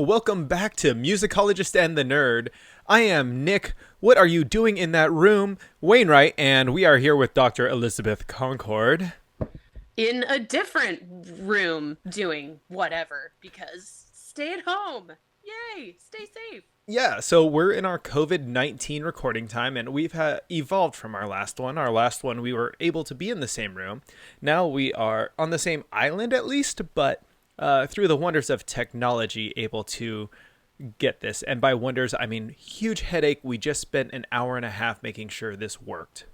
welcome back to Musicologist and the Nerd. I am Nick. What are you doing in that room? Wainwright, and we are here with Dr. Elizabeth Concord. In a different room doing whatever, because stay at home. Yay, stay safe. Yeah, so we're in our COVID-19 recording time, and we've evolved from our last one. Our last one, we were able to be in the same room. Now we are on the same island at least, but through the wonders of technology, able to get this. And by wonders, I mean huge headache. We just spent an hour and a half making sure this worked.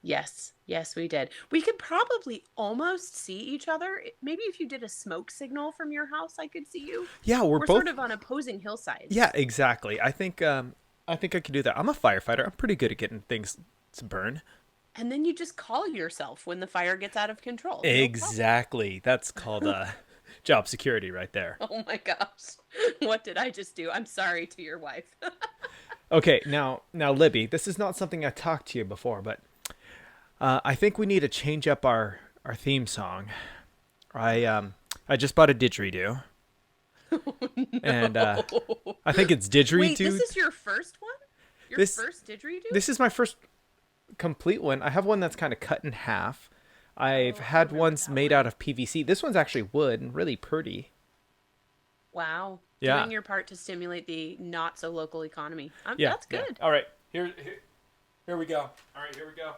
Yes, we did. We could probably almost see each other. Maybe if you did a smoke signal from your house, I could see you. Yeah, we're both sort of on opposing hillsides. Yeah, exactly. I think I could do that. I'm a firefighter. I'm pretty good at getting things to burn. And then you just call yourself when the fire gets out of control. Exactly. That's called job security right there. Oh my gosh. What did I just do? I'm sorry to your wife. Okay, now Libby, this is not something I talked to you before, but I think we need to change up our theme song. I just bought a didgeridoo. Oh, no. And I think it's didgeridoo. Wait, this is your first one? Your first didgeridoo? This is my first complete one. I have one that's kind of cut in half. I've had ones made out of PVC. This one's actually wood and really pretty. Wow. Yeah. Doing your part to stimulate the not so local economy. Yeah, That's good. Yeah. All right. Here we go. All right, here we go.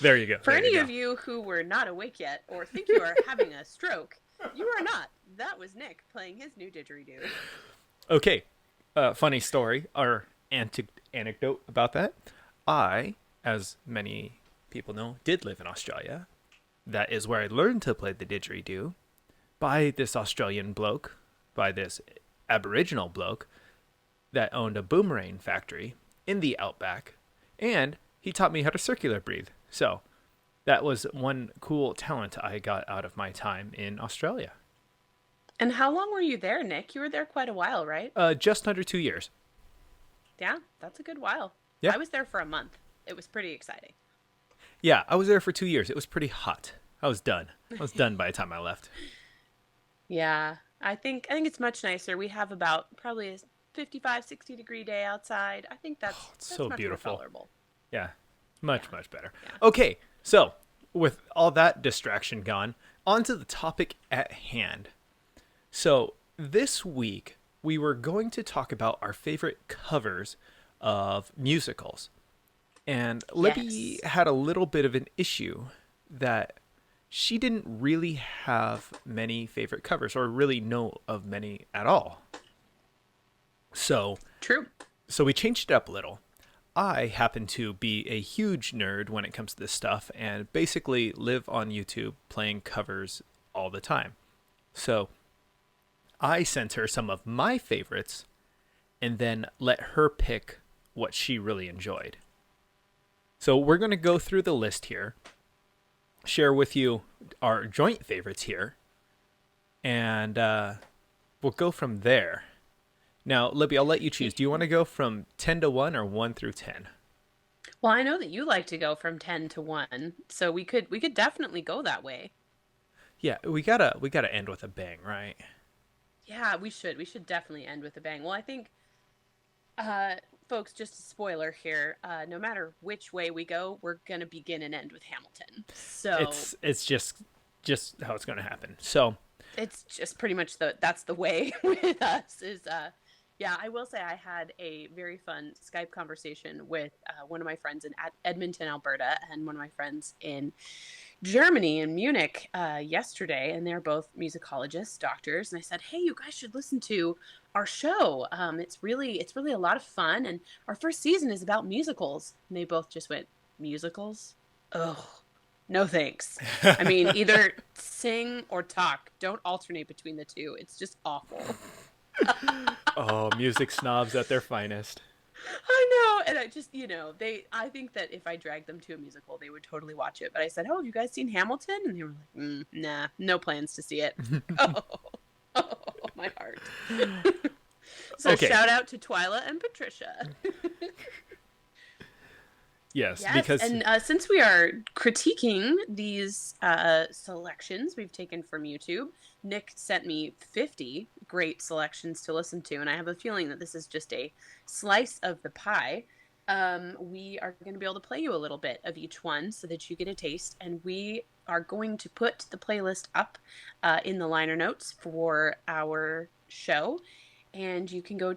There you go. For any of you who were not awake yet or think you are having a stroke, you are not. That was Nick playing his new didgeridoo. Okay. Funny story or anecdote about that. I, as many people know, did live in Australia. That is where I learned to play the didgeridoo by this Australian bloke, by this Aboriginal bloke that owned a boomerang factory in the outback. And he taught me how to circular breathe. So that was one cool talent I got out of my time in Australia. And how long were you there, Nick? You were there quite a while, right? Just under 2 years. Yeah, that's a good while. Yeah. I was there for a month. It was pretty exciting. Yeah, I was there for 2 years. It was pretty hot. I was done. I was done by the time I left. Yeah, I think it's much nicer. We have about probably a 55, 60 degree day outside. I think that's so much beautiful. More tolerable. Yeah, much better. Yeah. Okay, so with all that distraction gone, on to the topic at hand. So this week, we were going to talk about our favorite covers of musicals. And Libby had a little bit of an issue that she didn't really have many favorite covers or really know of many at all. So True. So we changed it up a little. I happen to be a huge nerd when it comes to this stuff and basically live on YouTube playing covers all the time. So I sent her some of my favorites and then let her pick what she really enjoyed. So we're going to go through the list here, share with you our joint favorites here, and we'll go from there. Now, Libby, I'll let you choose. Do you want to go from 10 to 1 or 1 through 10? Well, I know that you like to go from 10 to 1, so we could definitely go that way. Yeah, we gotta end with a bang, right? Yeah, we should. We should definitely end with a bang. Well, I think, folks, just a spoiler here. No matter which way we go, we're gonna begin and end with Hamilton. So it's just how it's gonna happen. So it's just pretty much that's the way with us. Yeah, I will say I had a very fun Skype conversation with one of my friends in Edmonton, Alberta, and one of my friends in Germany, in Munich, yesterday, and they're both musicologists, doctors. And I said, "Hey, you guys should listen to our show. It's really a lot of fun, and our first season is about musicals." And they both just went, "Musicals? Ugh, no thanks. I mean, either sing or talk. Don't alternate between the two. It's just awful." Oh, music snobs at their finest. I know. And I just, I think that if I dragged them to a musical, they would totally watch it. But I said, "Oh, have you guys seen Hamilton?" And they were like, "Nah, no plans to see it." Oh, oh, my heart. So Okay. shout out to Twyla and Patricia. Yes, Yes, because and since we are critiquing these selections we've taken from YouTube, Nick sent me 50 great selections to listen to, and I have a feeling that this is just a slice of the pie. We are going to be able to play you a little bit of each one so that you get a taste, and we are going to put the playlist up in the liner notes for our show, and you can go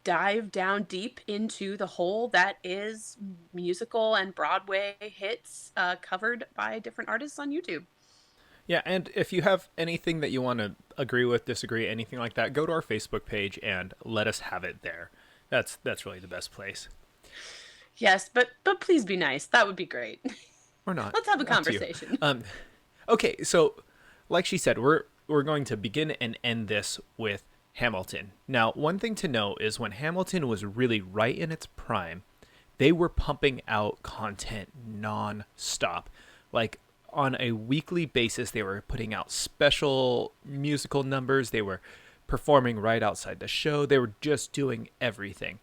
dive down deep into the hole that is musical and Broadway hits covered by different artists on YouTube. yeah, and if you have anything that you want to agree with, disagree, anything like that, go to our Facebook page and let us have it there. That's really the best place. Yes, but please be nice. That would be great. Or not. Let's have a Up to you. conversation. Okay, so like she said, we're going to begin and end this with Hamilton. Now, one thing to know is when Hamilton was really right in its prime, they were pumping out content non-stop. Like on a weekly basis, they were putting out special musical numbers. They were performing right outside the show. They were just doing everything.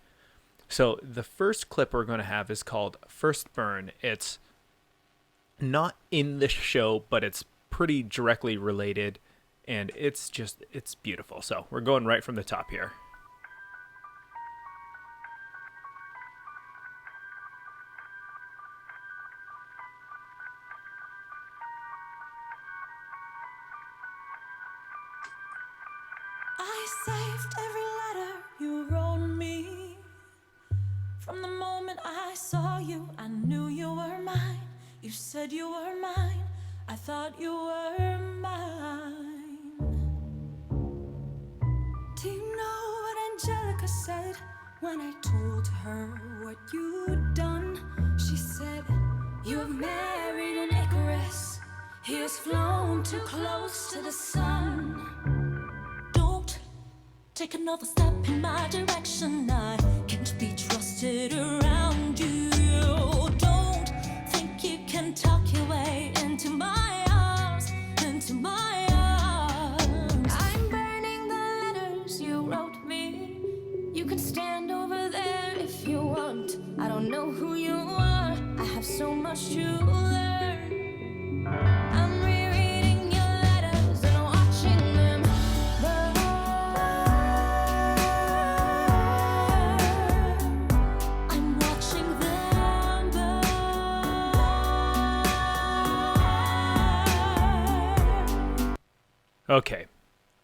So the first clip we're going to have is called First Burn. It's not in the show, but it's pretty directly related, and it's beautiful. So we're going right from the top here. I saved every letter you wrote me. From the moment I saw you, I knew you were mine. You said you were mine. I thought you were mine. Do you know what Angelica said when I told her what you'd done? She said, "You have married an Icarus. He has flown too close to the sun. Don't take another step in my direction. I can't be trusted around you. Don't think you can talk your way into my arms, into my arms. I'm burning the letters you wrote me. You can stand over there if you want. I don't know who you are. I have so much to learn. I'm rereading your letters and watching them burn. I'm watching them burn. Okay,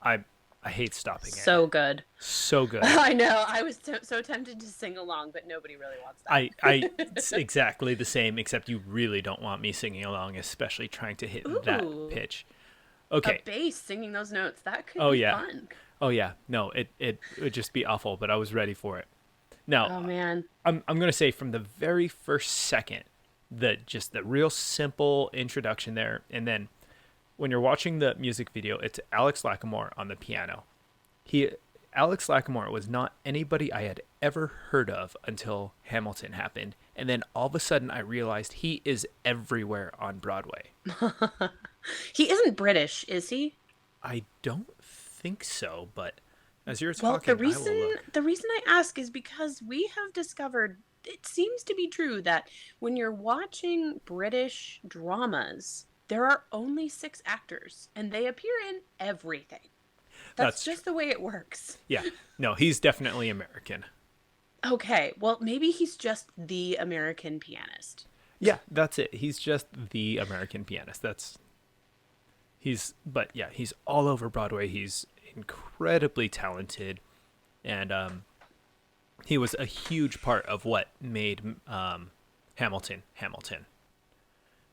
I hate stopping it. So good. So good. I know. I was so tempted to sing along, but nobody really wants that. It's exactly the same, except you really don't want me singing along, especially trying to hit that Ooh. pitch. Okay. A bass singing those notes, that could Oh be yeah. fun. Oh yeah. No, it would just be awful, but I was ready for it. Now, Oh man. I'm going to say from the very first second, the real simple introduction there, and then when you're watching the music video, it's Alex Lacamoire on the piano. Alex Lacamoire was not anybody I had ever heard of until Hamilton happened, and then all of a sudden I realized he is everywhere on Broadway. He isn't British, is he? I don't think so, but as you're Well, talking, I will look. the reason I ask is because we have discovered it seems to be true that when you're watching British dramas, there are only 6 actors and they appear in everything. That's just the way it works. Yeah, no, he's definitely American. Okay, well, maybe he's just the American pianist. Yeah, that's it. He's just the American pianist. But yeah, he's all over Broadway. He's incredibly talented, and he was a huge part of what made Hamilton Hamilton.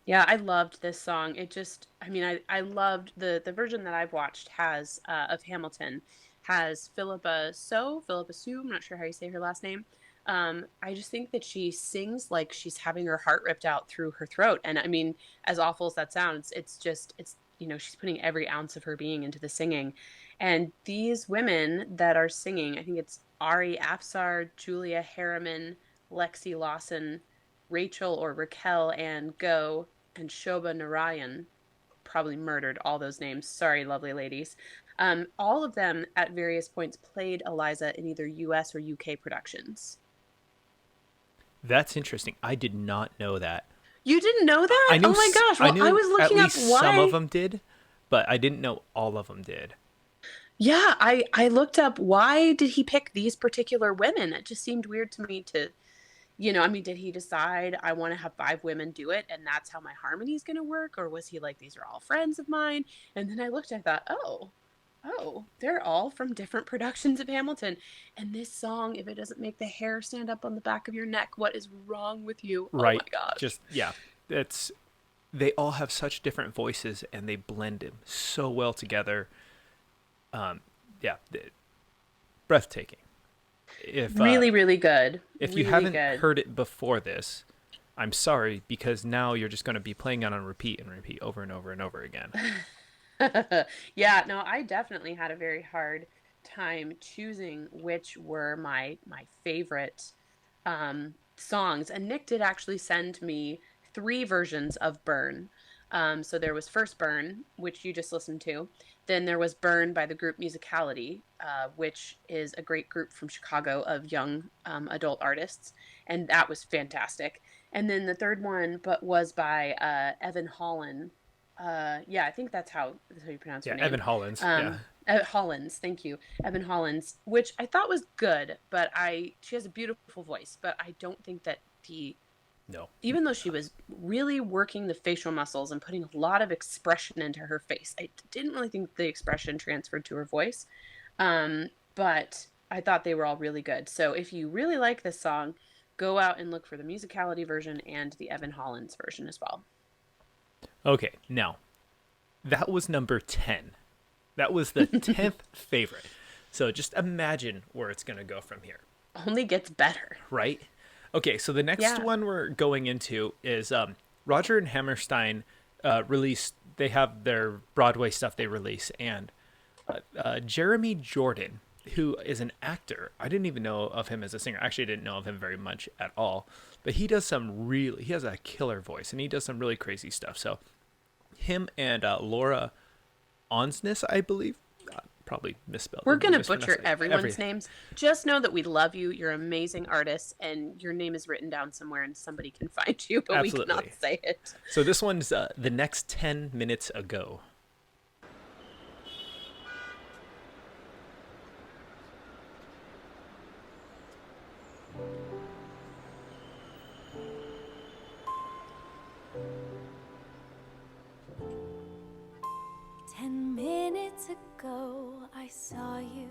Yeah, I loved this song. I loved the version that I've watched has of Hamilton has Philippa Sue. I'm not sure how you say her last name. I just think that she sings like she's having her heart ripped out through her throat. And I mean, as awful as that sounds, it's she's putting every ounce of her being into the singing. And these women that are singing, I think it's Ari Afsar, Julia Harriman, Lexi Lawson, Rachel or Raquel and Go, and Shobha Narayan, probably murdered all those names. Sorry, lovely ladies. All of them at various points played Eliza in either US or UK productions. That's interesting. I did not know that. You didn't know that? I knew, Oh my gosh. Well, I was looking at up least why. some of them did, but I didn't know all of them did. Yeah, I looked up why did he pick these particular women? It just seemed weird to me to, I mean, did he decide I want to have 5 women do it and that's how my harmony is going to work? Or was he like, these are all friends of mine? And then I looked, I thought, oh, they're all from different productions of Hamilton. And this song, if it doesn't make the hair stand up on the back of your neck, what is wrong with you? Right. Oh my gosh. Just, yeah, they all have such different voices and they blend them so well together. Yeah, breathtaking. If really, really good. If really you haven't good. heard it before this, I'm sorry, because now you're just going to be playing it on repeat and repeat over and over and over again. Yeah, no, I definitely had a very hard time choosing which were my favorite songs. And Nick did actually send me 3 versions of Burn. So there was first Burn, which you just listened to. Then there was Burn by the group Musicality, which is a great group from Chicago of young adult artists. And that was fantastic. And then the third one was by Evan Holland. Yeah, I think that's how you pronounce her name. Evan Hollins. Hollins, thank you. Evan Hollins, which I thought was good, but she has a beautiful voice, but I don't think that even though she was really working the facial muscles and putting a lot of expression into her face, I didn't really think the expression transferred to her voice. But I thought they were all really good. So if you really like this song, go out and look for the Musicality version and the Evan Hollins version as well. Okay, now, that was number 10. That was the 10th favorite. So just imagine where it's going to go from here. Only gets better. Right? Okay, so the next one we're going into is Roger and Hammerstein they have their Broadway stuff they release, and Jeremy Jordan, who is an actor. I didn't even know of him as a singer. Actually, I didn't know of him very much at all. But he has a killer voice, and he does some really crazy stuff. So him and Laura Onsness, I believe. Probably misspelled. We're going to butcher everyone's names. Just know that we love you. You're amazing artists, and your name is written down somewhere, and somebody can find you, but Absolutely. We cannot say it. So this one's The Next 10 Minutes Ago. I saw you.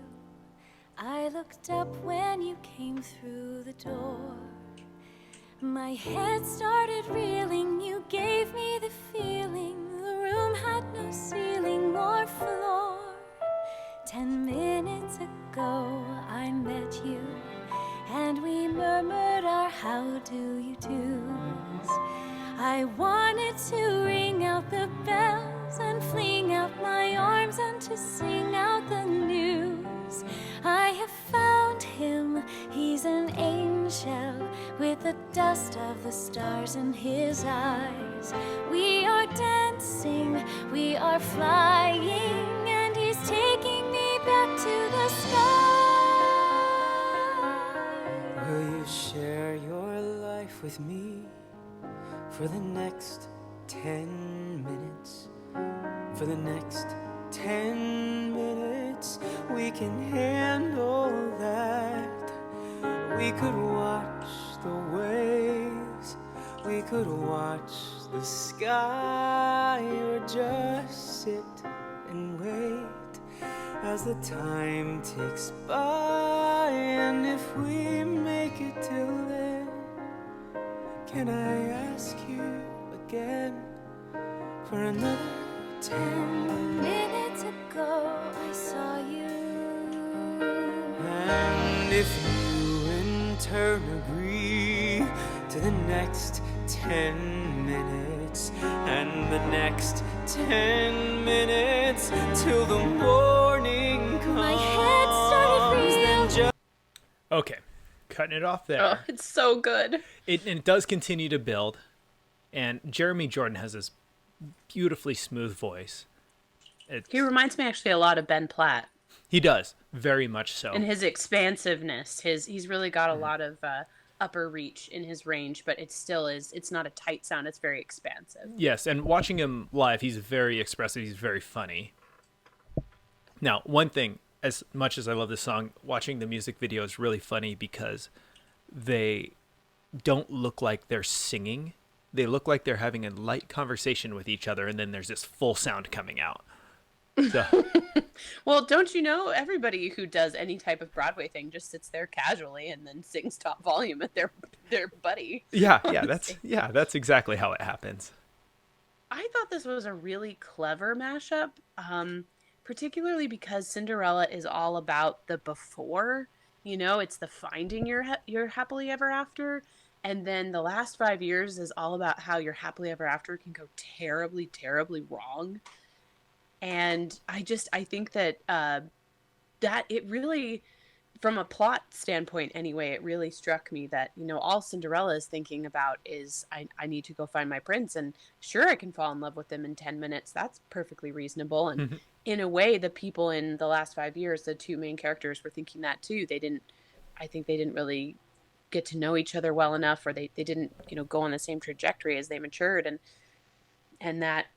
I looked up when you came through the door. My head started reeling. You gave me the feeling the room had no ceiling or floor. 10 minutes ago I met you, and we murmured our how do you do's. I wanted to ring out the bells and fling out my arms and to sing out the news. I have found him, he's an angel with the dust of the stars in his eyes. We are dancing, we are flying, and he's taking me back to the sky. Will you share your life with me for the next 10 minutes? For the next 10 minutes, we can handle that. We could watch the waves, we could watch the sky, or just sit and wait as the time ticks by. And if we make it till then, can I ask you again for another 10 minutes ago I saw you. And if you in turn agree to the next 10 minutes and the next 10 minutes till the morning Okay, cutting it off there. Oh, it's so good. It does continue to build, and Jeremy Jordan has this beautifully smooth voice. He reminds me actually a lot of Ben Platt He does, very much so. in his expansiveness. He's really got a lot of upper reach in his range, but it still is. It's not a tight sound. It's very expansive. Yes, and watching him live, he's very expressive. He's very funny. Now, one thing, as much as I love this song, watching the music video is really funny because they don't look like they're singing. They look like they're having a light conversation with each other, and then there's this full sound coming out. So, Well, don't you know, everybody who does any type of Broadway thing just sits there casually and then sings top volume at their buddy. yeah, on that's stage. that's exactly how it happens. I thought this was a really clever mashup, particularly because Cinderella is all about the before. You know, it's the finding your happily ever after, and then the last 5 years is all about how your happily ever after can go terribly, terribly wrong. And I think that that it really, from a plot standpoint anyway, it really struck me that, you know, all Cinderella is thinking about is I need to go find my prince, and sure, I can fall in love with him in 10 minutes. That's perfectly reasonable. And in a way, the people in the last 5 years, the two main characters, were thinking that too. I think they didn't really get to know each other well enough, or they didn't, you know, go on the same trajectory as they matured, and that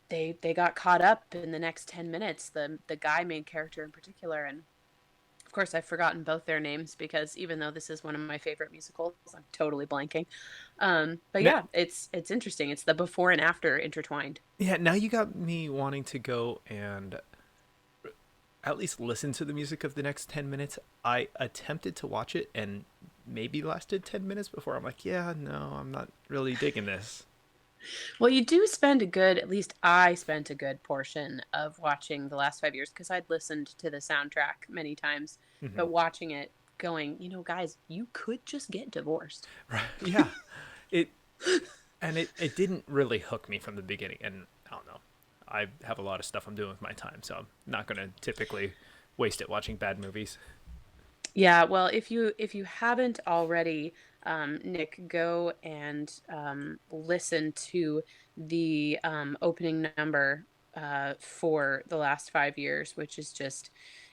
they got caught up in the next 10 minutes, the guy main character in particular. And of course, I've forgotten both their names because even though this is one of my favorite musicals, I'm totally blanking. But yeah, it's interesting. It's the before and after intertwined. Yeah, now you got me wanting to go and at least listen to the music of the next 10 minutes. I attempted to watch it and maybe lasted 10 minutes before I'm like, yeah, no, I'm not really digging this. Well, you do spend at least I spent a good portion of watching the last 5 years because I'd listened to the soundtrack many times, but watching it going, you know, guys, you could just get divorced. Right. Yeah. It didn't really hook me from the beginning. And I don't know. I have a lot of stuff I'm doing with my time, so I'm not going to typically waste it watching bad movies. Yeah, well, if you haven't already, Nick, go and listen to the opening number for the last 5 years, which is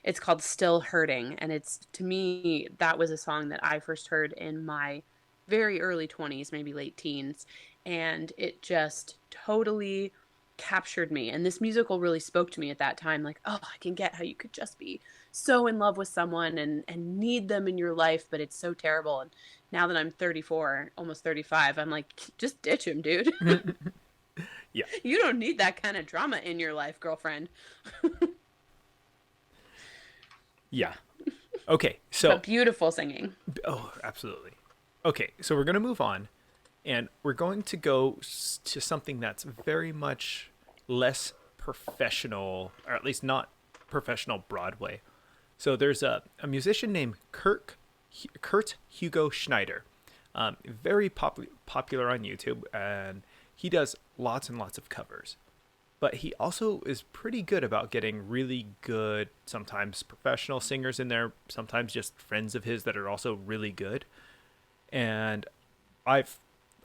it's called Still Hurting. And to me, that was a song that I first heard in my very early 20s, maybe late teens. And it just totally captured me. And this musical really spoke to me at that time. Like, oh, I can get how you could just be so in love with someone and need them in your life, but it's so terrible. And now that I'm 34, almost 35, I'm like, just ditch him, dude. Yeah. You don't need that kind of drama in your life, girlfriend. Yeah. Okay, so But beautiful singing. oh, absolutely. Okay, so we're going to move on, and we're going to go to something that's very much less professional, or at least not professional Broadway. So there's a musician named Kurt Hugo Schneider, very popular on YouTube, and he does lots and lots of covers. But he also is pretty good about getting really good, sometimes professional singers in there, sometimes just friends of his that are also really good. And I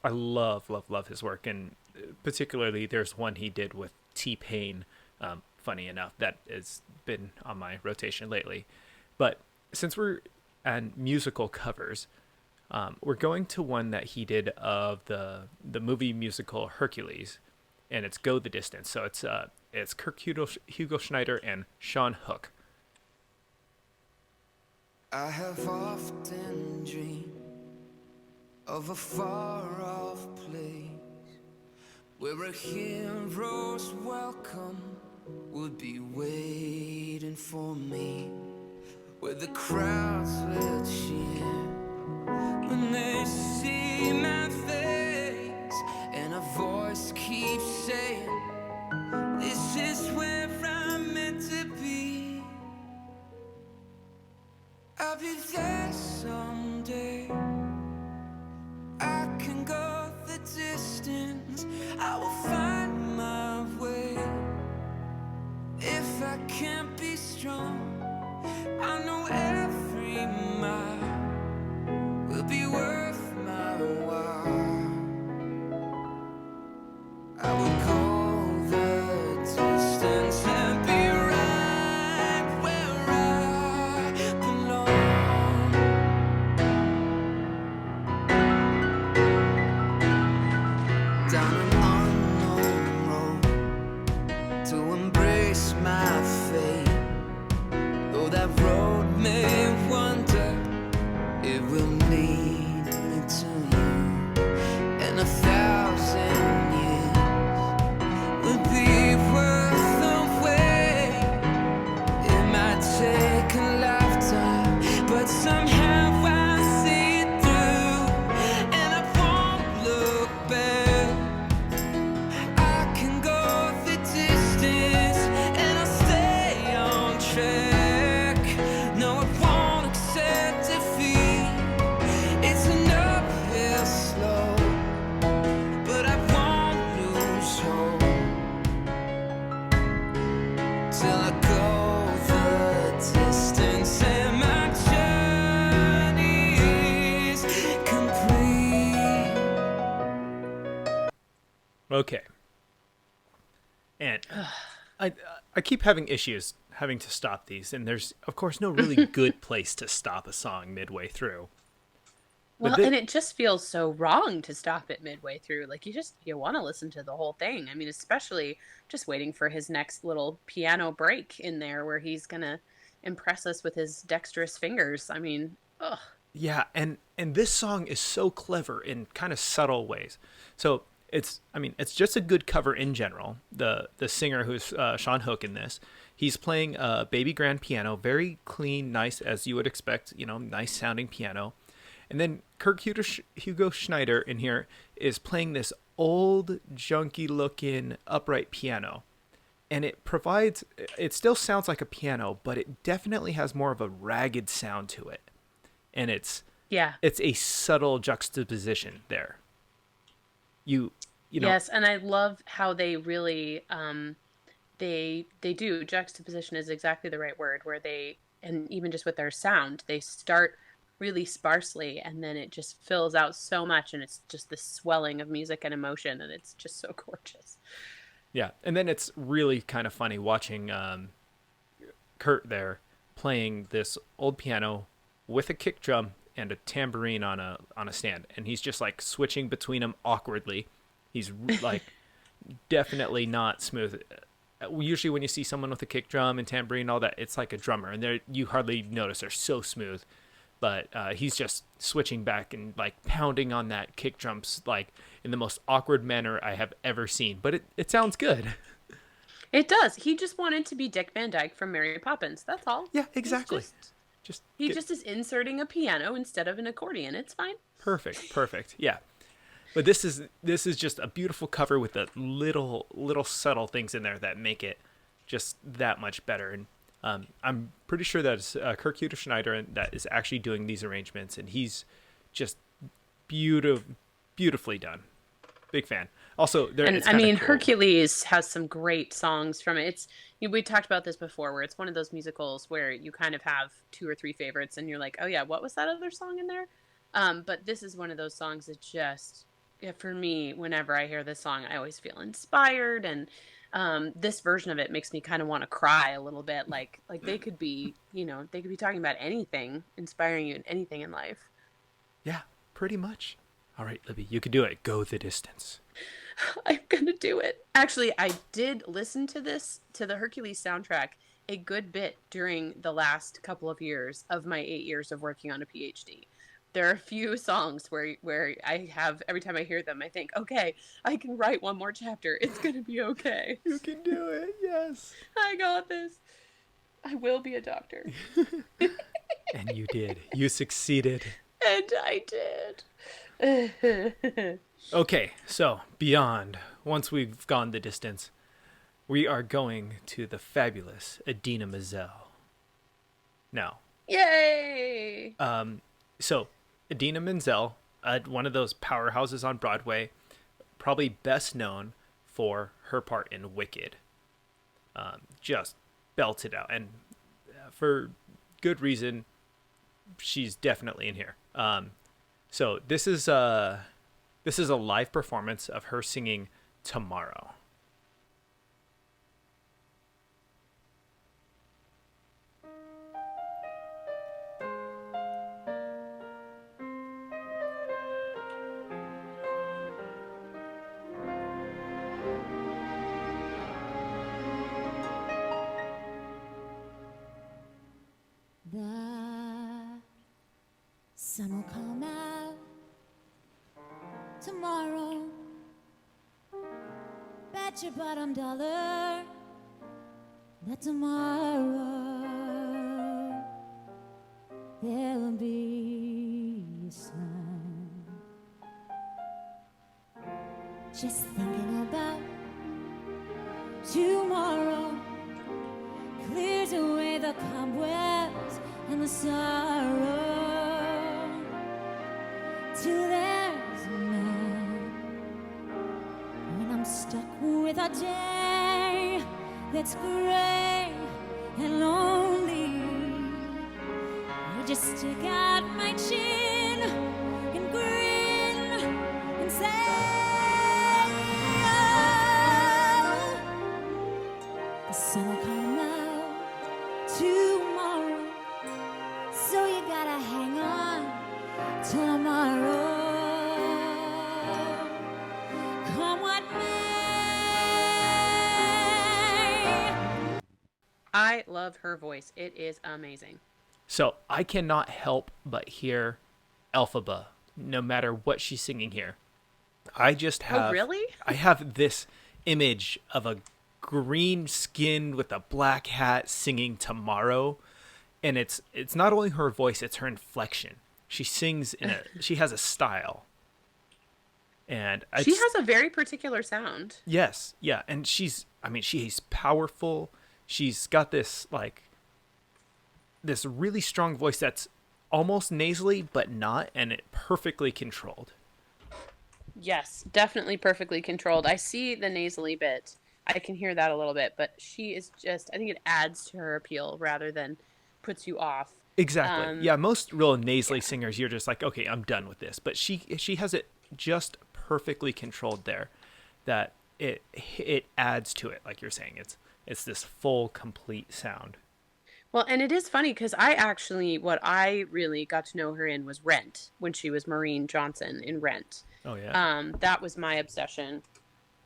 love his work, and particularly there's one he did with T-Pain, funny enough, that has been on my rotation lately. But since we're at musical covers, we're going to one that he did of the movie musical Hercules, and it's Go the Distance. So it's Kurt Hugo Schneider and Sean Hook. I have often dreamed of a far-off place where a hero's welcome would be waiting for me, where the crowds will cheer when they see my face, and a voice keeps saying, this is where I'm meant to be. I'll be there someday. I can go the distance. I will find my way. If I can't be strong, I know every mile that road may wander, it will lead me to you. And 1,000 years would be worth the wait. It might take a lifetime, but somehow I see it through, and I won't look back. I can go the distance, and I'll stay on track. No, I won't accept defeat. It's an uphill slope, but I won't lose hope till I go the distance, and my journey is complete. Okay. And I keep having issues having to stop these, and there's of course no really good place to stop a song midway through. But Well, and it just feels so wrong to stop it midway through. Like you want to listen to the whole thing. I mean, especially just waiting for his next little piano break in there where he's gonna impress us with his dexterous fingers. I mean, ugh. Yeah, and this song is so clever in kind of subtle ways. So it's just a good cover in general. The singer, who's Sean Hook in this, he's playing a baby grand piano, very clean, nice, as you would expect, nice sounding piano. And then Hugo Schneider in here is playing this old, junky looking upright piano. And it still sounds like a piano, but it definitely has more of a ragged sound to it. And it's a subtle juxtaposition there. You know. Yes, and I love how they really they do juxtaposition is exactly the right word, where and even just with their sound, they start really sparsely and then it just fills out so much, and it's just this swelling of music and emotion, and it's just so gorgeous. Yeah, and then it's really kind of funny watching Kurt there playing this old piano with a kick drum and a tambourine on a stand, and he's just like switching between them awkwardly. He's like definitely not smooth. Usually when you see someone with a kick drum and tambourine and all that, it's like a drummer, and you hardly notice they're so smooth. But he's just switching back and like pounding on that kick drums like in the most awkward manner I have ever seen. But it sounds good. It does. He just wanted to be Dick Van Dyke from Mary Poppins. That's all. Yeah, exactly. He just is inserting a piano instead of an accordion. It's fine. Perfect. Yeah. But this is just a beautiful cover with the little subtle things in there that make it just that much better. And I'm pretty sure that it's Kirk Schneider that is actually doing these arrangements, and he's just beautifully done. Big fan. Also, cool. Hercules has some great songs from it. We talked about this before, where it's one of those musicals where you kind of have 2 or 3 favorites, and you're like, oh yeah, what was that other song in there? But this is one of those songs that just, for me, whenever I hear this song, I always feel inspired, and this version of it makes me kind of want to cry a little bit. Like they could be talking about anything, inspiring you in anything in life. Yeah, pretty much. All right, Libby, you can do it. Go the distance. I'm gonna do it. Actually, I did listen to the Hercules soundtrack a good bit during the last couple of years of my 8 years of working on a PhD. There are a few songs where I have, every time I hear them, I think, okay, I can write one more chapter. It's gonna be okay. You can do it. Yes. I got this. I will be a doctor. And you did. You succeeded. And I did. Okay, so beyond, once we've gone the distance, we are going to the fabulous Idina Menzel. Now. Yay! So Idina Menzel, one of those powerhouses on Broadway, probably best known for her part in Wicked. Just belted out, and for good reason. She's definitely in here. So this is a live performance of her singing Tomorrow. The sun will come out tomorrow. Bet your bottom dollar that tomorrow there'll be a sun. Just thinking about tomorrow clears away the cobwebs and the sorrow till there's a night when I'm stuck with a day that's gray and lonely. I just stick out my chin and grin and say, oh, the sun will come out tomorrow, so you gotta hang on till tomorrow. Come what may. I love her voice. It is amazing. So I cannot help but hear Elphaba, no matter what she's singing here. I just have. Oh, really? I have this image of a green skinned with a black hat singing Tomorrow, and it's not only her voice, it's her inflection. She sings she has a style. And She has a very particular sound. Yes, yeah, and she's powerful. She's got this really strong voice that's almost nasally but not, and it perfectly controlled. Yes, definitely perfectly controlled. I see the nasally bit. I can hear that a little bit, but she is just, I think it adds to her appeal rather than puts you off. Exactly. Yeah, most real nasally singers, you're just like, okay, I'm done with this. But she has it just perfectly controlled there, that it adds to it, like you're saying. It's this full, complete sound. Well, and it is funny because what I really got to know her in was Rent, when she was Maureen Johnson in Rent. Oh, yeah. That was my obsession.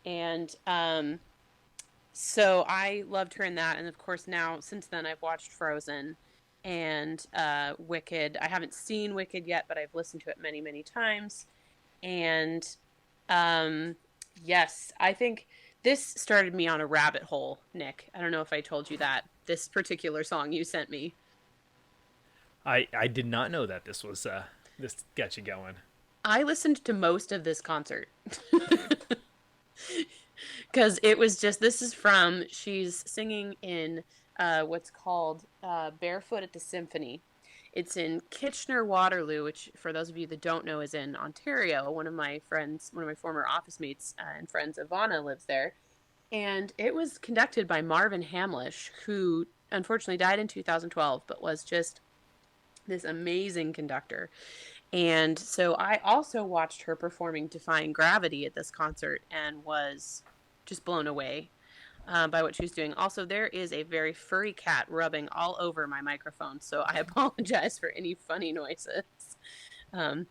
And so I loved her in that. And of course, now, since then, I've watched Frozen and Wicked. I haven't seen Wicked yet, but I've listened to it many, many times. And yes, I think this started me on a rabbit hole, Nick. I don't know if I told you that. This particular song you sent me. I did not know that this was this got you going. I listened to most of this concert. Because it was just, she's singing in what's called Barefoot at the Symphony. It's in Kitchener-Waterloo, which, for those of you that don't know, is in Ontario. One of my former office mates and friends, Ivana, lives there. And it was conducted by Marvin Hamlish, who unfortunately died in 2012, but was just this amazing conductor. And so I also watched her performing Defying Gravity at this concert and was just blown away by what she was doing. Also, there is a very furry cat rubbing all over my microphone, so I apologize for any funny noises.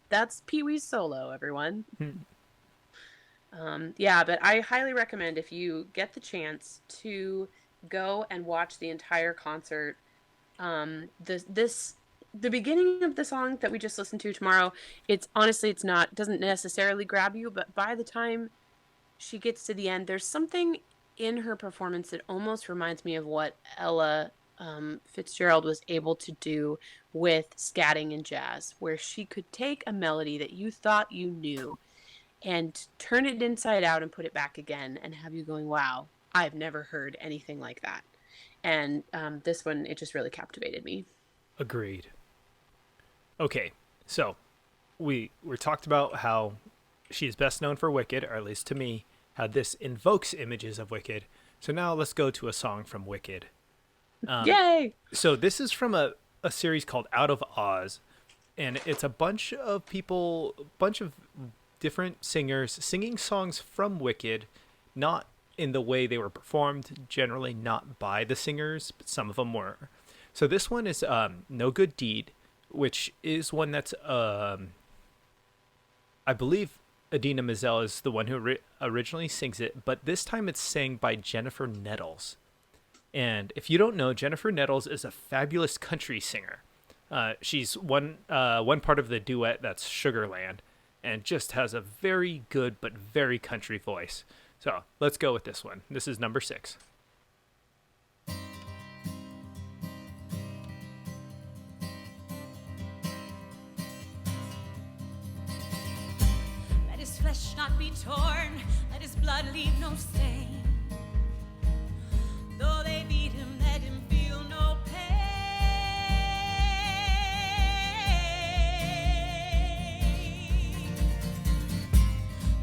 That's Pee-wee's solo, everyone. Yeah, but I highly recommend, if you get the chance, to go and watch the entire concert. The beginning of the song that we just listened to, Tomorrow, doesn't necessarily grab you, but by the time she gets to the end, there's something in her performance that almost reminds me of what Ella Fitzgerald was able to do with scatting and jazz, where she could take a melody that you thought you knew and turn it inside out and put it back again and have you going, wow, I've never heard anything like that. And this one, it just really captivated me. Agreed. Okay, so we talked about how she's best known for Wicked, or at least to me, how this invokes images of Wicked. So now let's go to a song from Wicked. Yay! So this is from a series called Out of Oz, and it's a bunch of different singers singing songs from Wicked, not in the way they were performed, generally not by the singers, but some of them were. So this one is No Good Deed, which is one that's, I believe Idina Menzel is the one who originally sings it, but this time it's sang by Jennifer Nettles. And if you don't know, Jennifer Nettles is a fabulous country singer. She's one part of the duet that's Sugarland, and just has a very good but very country voice. So let's go with this one. This is number 6. Let his flesh not be torn, let his blood leave no stain. Though they beat him, let him feel no pain.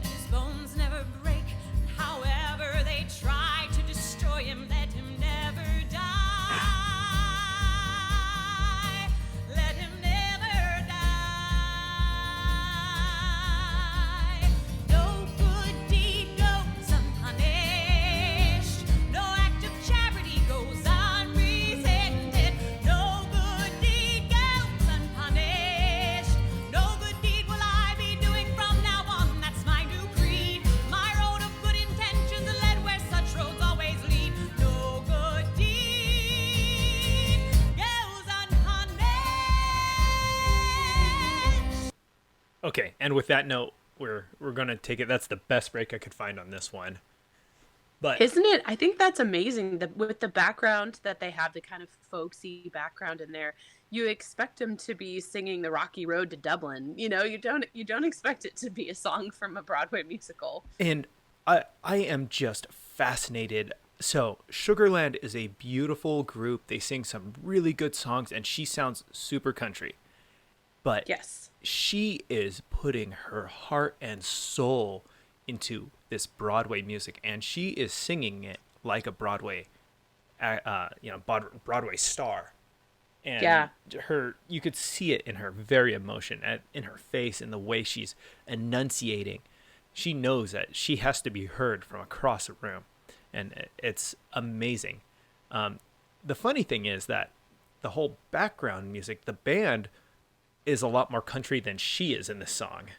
Let his bones never break, and however they try to destroy him, let him never die. Let him never die. No good deed goes unpunished. No act of charity goes unresented. No good deed goes unpunished. No good deed will I be doing from now on. That's my new creed. My road of good intentions led where such roads always lead. No good deed goes unpunished. Okay, and with that note, we're gonna take it. That's the best break I could find on this one. But Isn't it? I think that's amazing. With the background that they have, the kind of folksy background in there, you expect them to be singing the Rocky Road to Dublin. You don't expect it to be a song from a Broadway musical. and I am just fascinated. So Sugarland is a beautiful group. They sing some really good songs, and she sounds super country. But Yes. she is putting her heart and soul into this Broadway music, and she is singing it like a Broadway star. And Yeah. you could see it in her very emotion, in her face, in the way she's enunciating. She knows that she has to be heard from across the room, and it's amazing. The funny thing is that the whole background music, the band, is a lot more country than she is in this song.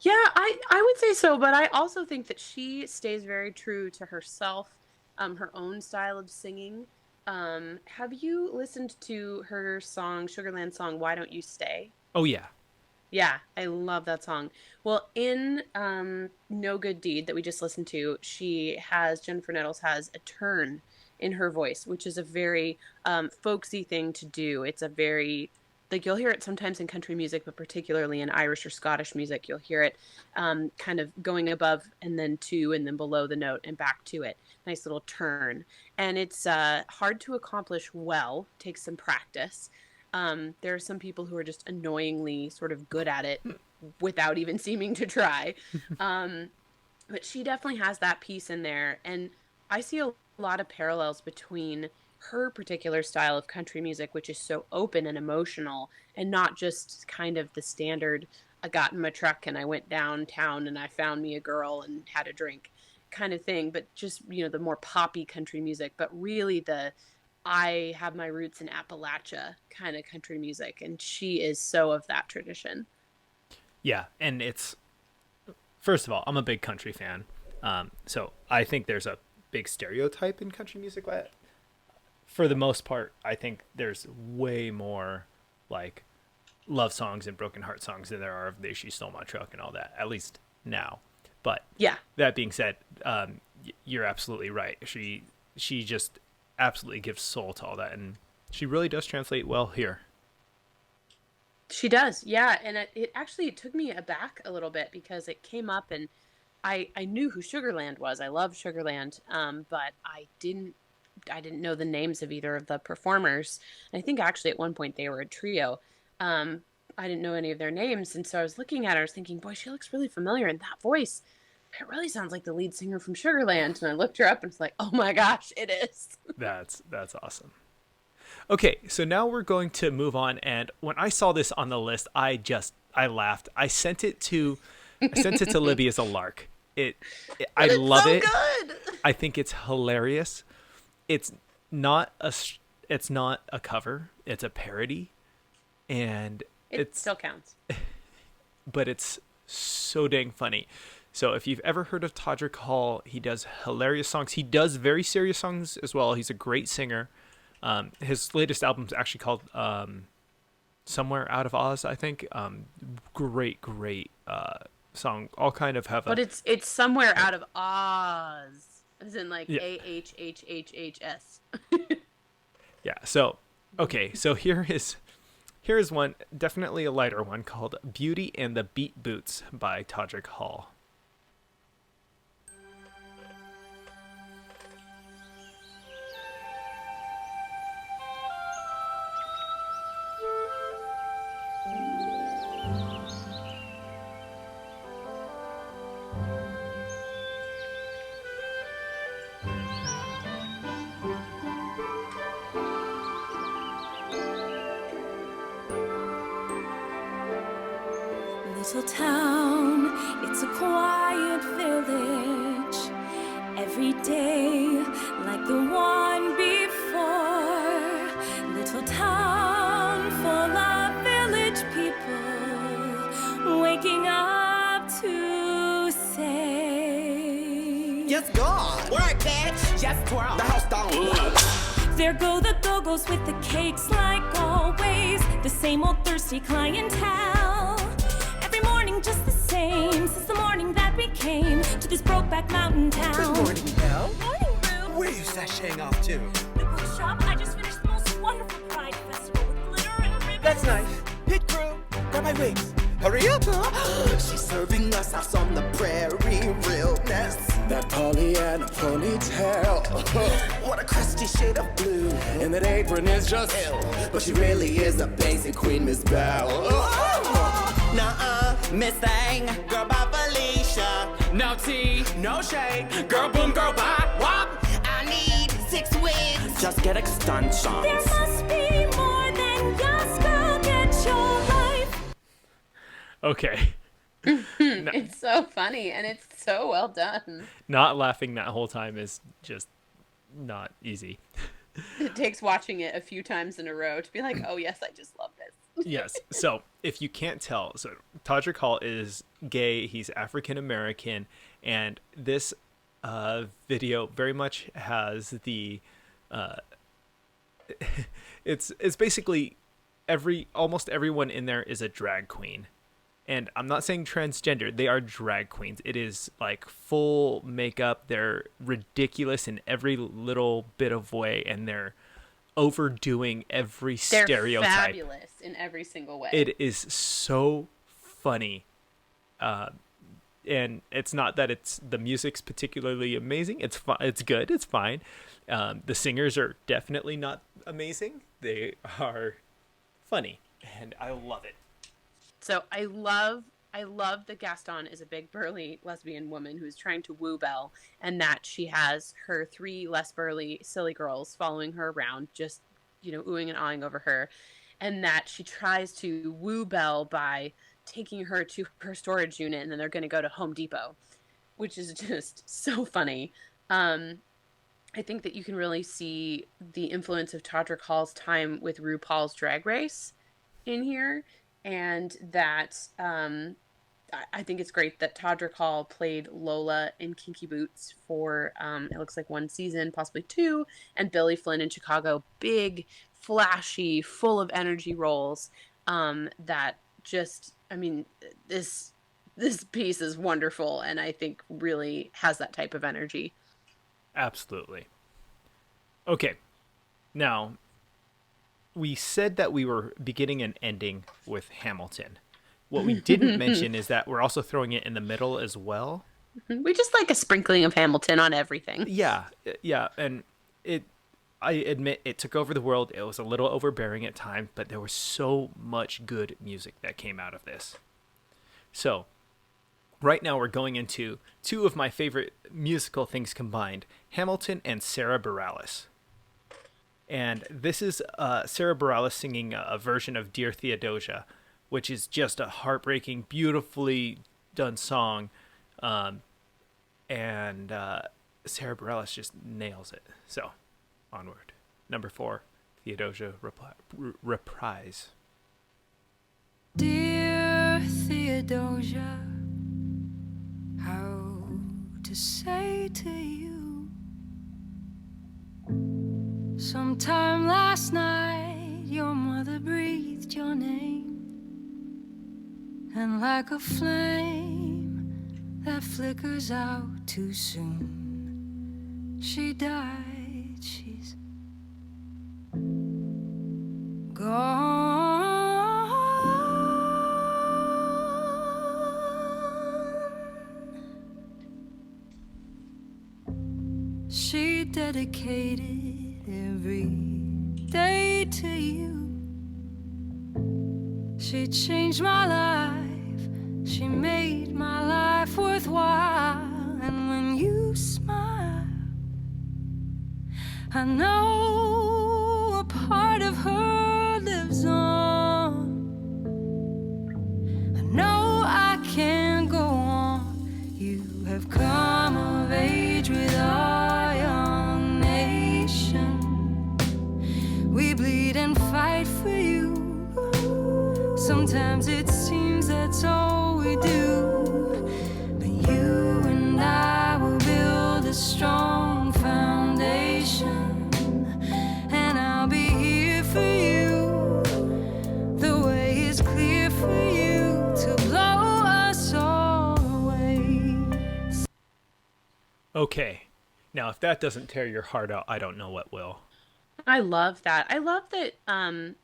Yeah, I would say so, but I also think that she stays very true to herself, her own style of singing. Have you listened to her song, Sugarland song, Why Don't You Stay? Oh yeah. Yeah, I love that song. Well, in No Good Deed that we just listened to, Jennifer Nettles has a turn in her voice, which is a very folksy thing to do. It's a very, like, you'll hear it sometimes in country music, but particularly in Irish or Scottish music, you'll hear it kind of going above and then to and then below the note and back to it. Nice little turn. And it's hard to accomplish well, takes some practice. There are some people who are just annoyingly sort of good at it without even seeming to try. But she definitely has that piece in there. And I see a lot of parallels between her particular style of country music, which is so open and emotional and not just kind of the standard, I got in my truck and I went downtown and I found me a girl and had a drink kind of thing, but just, the more poppy country music, but really I have my roots in Appalachia kind of country music. And she is so of that tradition. Yeah, and first of all, I'm a big country fan. So I think there's a big stereotype in country music. For the most part, I think there's way more like love songs and broken heart songs than there are of She Stole My Truck and all that, at least now. But Yeah. that being said, you're absolutely right. She just absolutely gives soul to all that, and she really does translate well here. She does. Yeah. And it took me aback a little bit because it came up and I knew who Sugarland was. I love Sugarland. But I didn't know the names of either of the performers. And I think actually at one point they were a trio. I didn't know any of their names. And so I was looking at her, I was thinking, boy, she looks really familiar. And that voice, it really sounds like the lead singer from Sugarland. And I looked her up and was like, oh my gosh, it is. That's awesome. Okay, so now we're going to move on. And when I saw this on the list, I laughed. I sent it to Libby as a lark. I love so it. Good. I think it's hilarious. It's not a cover. It's a parody, and It still counts. but it's so dang funny. So if you've ever heard of Todrick Hall, he does hilarious songs. He does very serious songs as well. He's a great singer, His latest album's actually called Somewhere Out of Oz, I think. Great song. All kind of have But it's somewhere out of Oz, as in like Yeah. AHHHHS. Yeah. So, okay. So here is one, definitely a lighter one, called Beauty and the Beat Boots by Todrick Hall. Little town, it's a quiet village. Every day, like the one before. Little town full of village people, waking up to say, Yes, God. Work, bitch. Yes, twirl. The house down. there go the go-go's with the cakes like always. The same old thirsty clientele. Every morning just the same, since the morning that we came to this Brokeback Mountain town. Good morning, Belle. Morning, Boo. Where are you sashaying off to? The bookshop. I just finished the most wonderful Pride Festival with glitter and ribbons. That's nice. Pit crew, grab my wings. Hurry up. She's serving us house on the prairie, realness. That Pollyanna ponytail. What a crusty shade of blue. And that apron is just Ill, but she really is a basic queen, Miss Belle. Nuh-uh, Miss Thing, girl by Felicia. No tea, No shade, girl boom, girl bop, wop. I need 6 wigs. Just get extensions. There must be more than just go get your life. Okay. It's so funny and it's so well done. Not laughing that whole time is just not easy. It takes watching it a few times in a row to be like, oh yes, I just love this. Yes. So if you can't tell, so Todrick Hall is gay. He's African American, and this video very much has the. It's basically almost everyone in there is a drag queen, and I'm not saying transgender. They are drag queens. It is like full makeup. They're ridiculous in every little bit of way, and they're overdoing every They're stereotype. fabulous in every single way. It is so funny. And it's not that the music's particularly amazing. It's it's good. It's fine. The singers are definitely not amazing. They are funny, and I love it. So I love that Gaston is a big burly lesbian woman who's trying to woo Belle, and that she has her 3 less burly silly girls following her around, just, oohing and awing over her, and that she tries to woo Belle by taking her to her storage unit, and then they're going to go to Home Depot, which is just so funny. I think that you can really see the influence of Todrick Hall's time with RuPaul's Drag Race in here. And that I think it's great that Todrick Hall played Lola in Kinky Boots for it looks like 1 season, possibly 2, and Billy Flynn in Chicago. Big, flashy, full of energy roles. That just, this piece is wonderful, and I think really has that type of energy. Absolutely. Okay. Now, we said that we were beginning and ending with Hamilton. What we didn't mention is that we're also throwing it in the middle as well. We just like a sprinkling of Hamilton on everything. Yeah, and I admit it took over the world. It was a little overbearing at times, but there was so much good music that came out of this. So, right now we're going into 2 of my favorite musical things combined, Hamilton and Sarah Bareilles. And this is Sarah Bareilles singing a version of Dear Theodosia, which is just a heartbreaking, beautifully done song. And Sarah Bareilles just nails it. So, onward. Number 4, Theodosia reprise. Dear Theodosia, how to say to you, Sometime last night, your mother breathed your name, and like a flame that flickers out too soon, she died. She's gone. She dedicated every day to you. She changed my life. She made my life worthwhile. And when you smile, I know a part of her lives on. I know I can't go on. You have come of age with our young nation. We bleed and fight for you. Sometimes it seems that's all we do. But you and I will build a strong foundation, and I'll be here for you. The way is clear for you to blow us all away. Okay. Now, if that doesn't tear your heart out, I don't know what will. I love that. I love that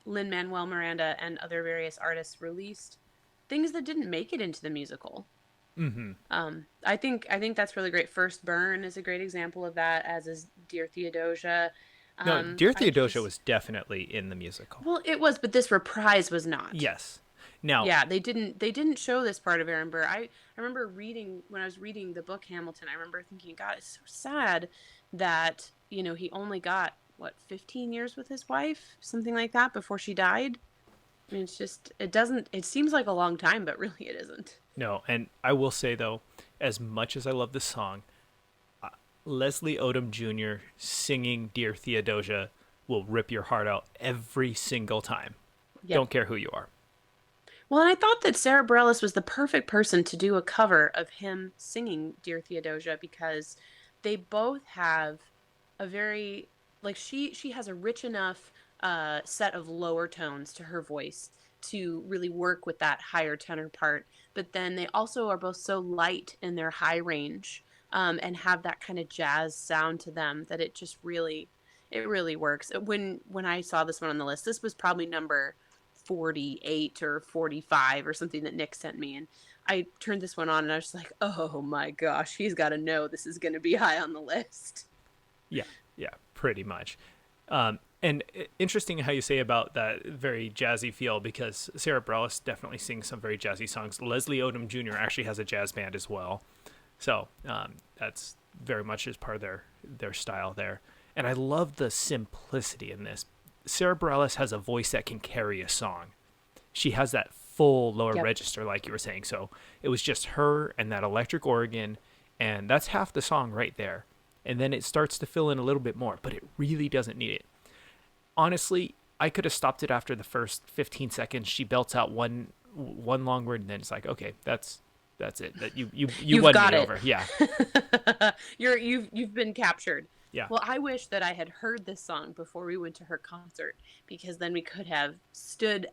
Lin-Manuel Miranda and other various artists released things that didn't make it into the musical. Mm-hmm. I think that's really great. First Burn is a great example of that, as is Dear Theodosia. No, Dear Theodosia was definitely in the musical. Well, it was, but this reprise was not. Yes. Now, yeah, they didn't show this part of Aaron Burr. I remember when I was reading the book Hamilton, I remember thinking, God, it's so sad that, he only got 15 years with his wife, something like that, before she died. I mean, it seems like a long time, but really it isn't. No, and I will say, though, as much as I love this song, Leslie Odom Jr. singing Dear Theodosia will rip your heart out every single time. Yep. Don't care who you are. Well, and I thought that Sarah Bareilles was the perfect person to do a cover of him singing Dear Theodosia, because they both have a very, she has a rich enough set of lower tones to her voice to really work with that higher tenor part. But then they also are both so light in their high range and have that kind of jazz sound to them that it just really works. When I saw this one on the list, this was probably number 48 or 45 or something that Nick sent me. And I turned this one on and I was just like, oh my gosh, he's got to know this is going to be high on the list. Yeah, pretty much. And interesting how you say about that very jazzy feel, because Sarah Bareilles definitely sings some very jazzy songs. Leslie Odom Jr. actually has a jazz band as well. So that's very much as part of their style there. And I love the simplicity in this. Sarah Bareilles has a voice that can carry a song. She has that full lower register, like you were saying. So it was just her and that electric organ, and that's half the song right there. And then it starts to fill in a little bit more, but it really doesn't need it. Honestly, I could have stopped it after the first 15 seconds. She belts out one long word, and then it's like, okay, that's it. That you won me over. Yeah. You've been captured. Yeah. Well, I wish that I had heard this song before we went to her concert, because then we could have stood,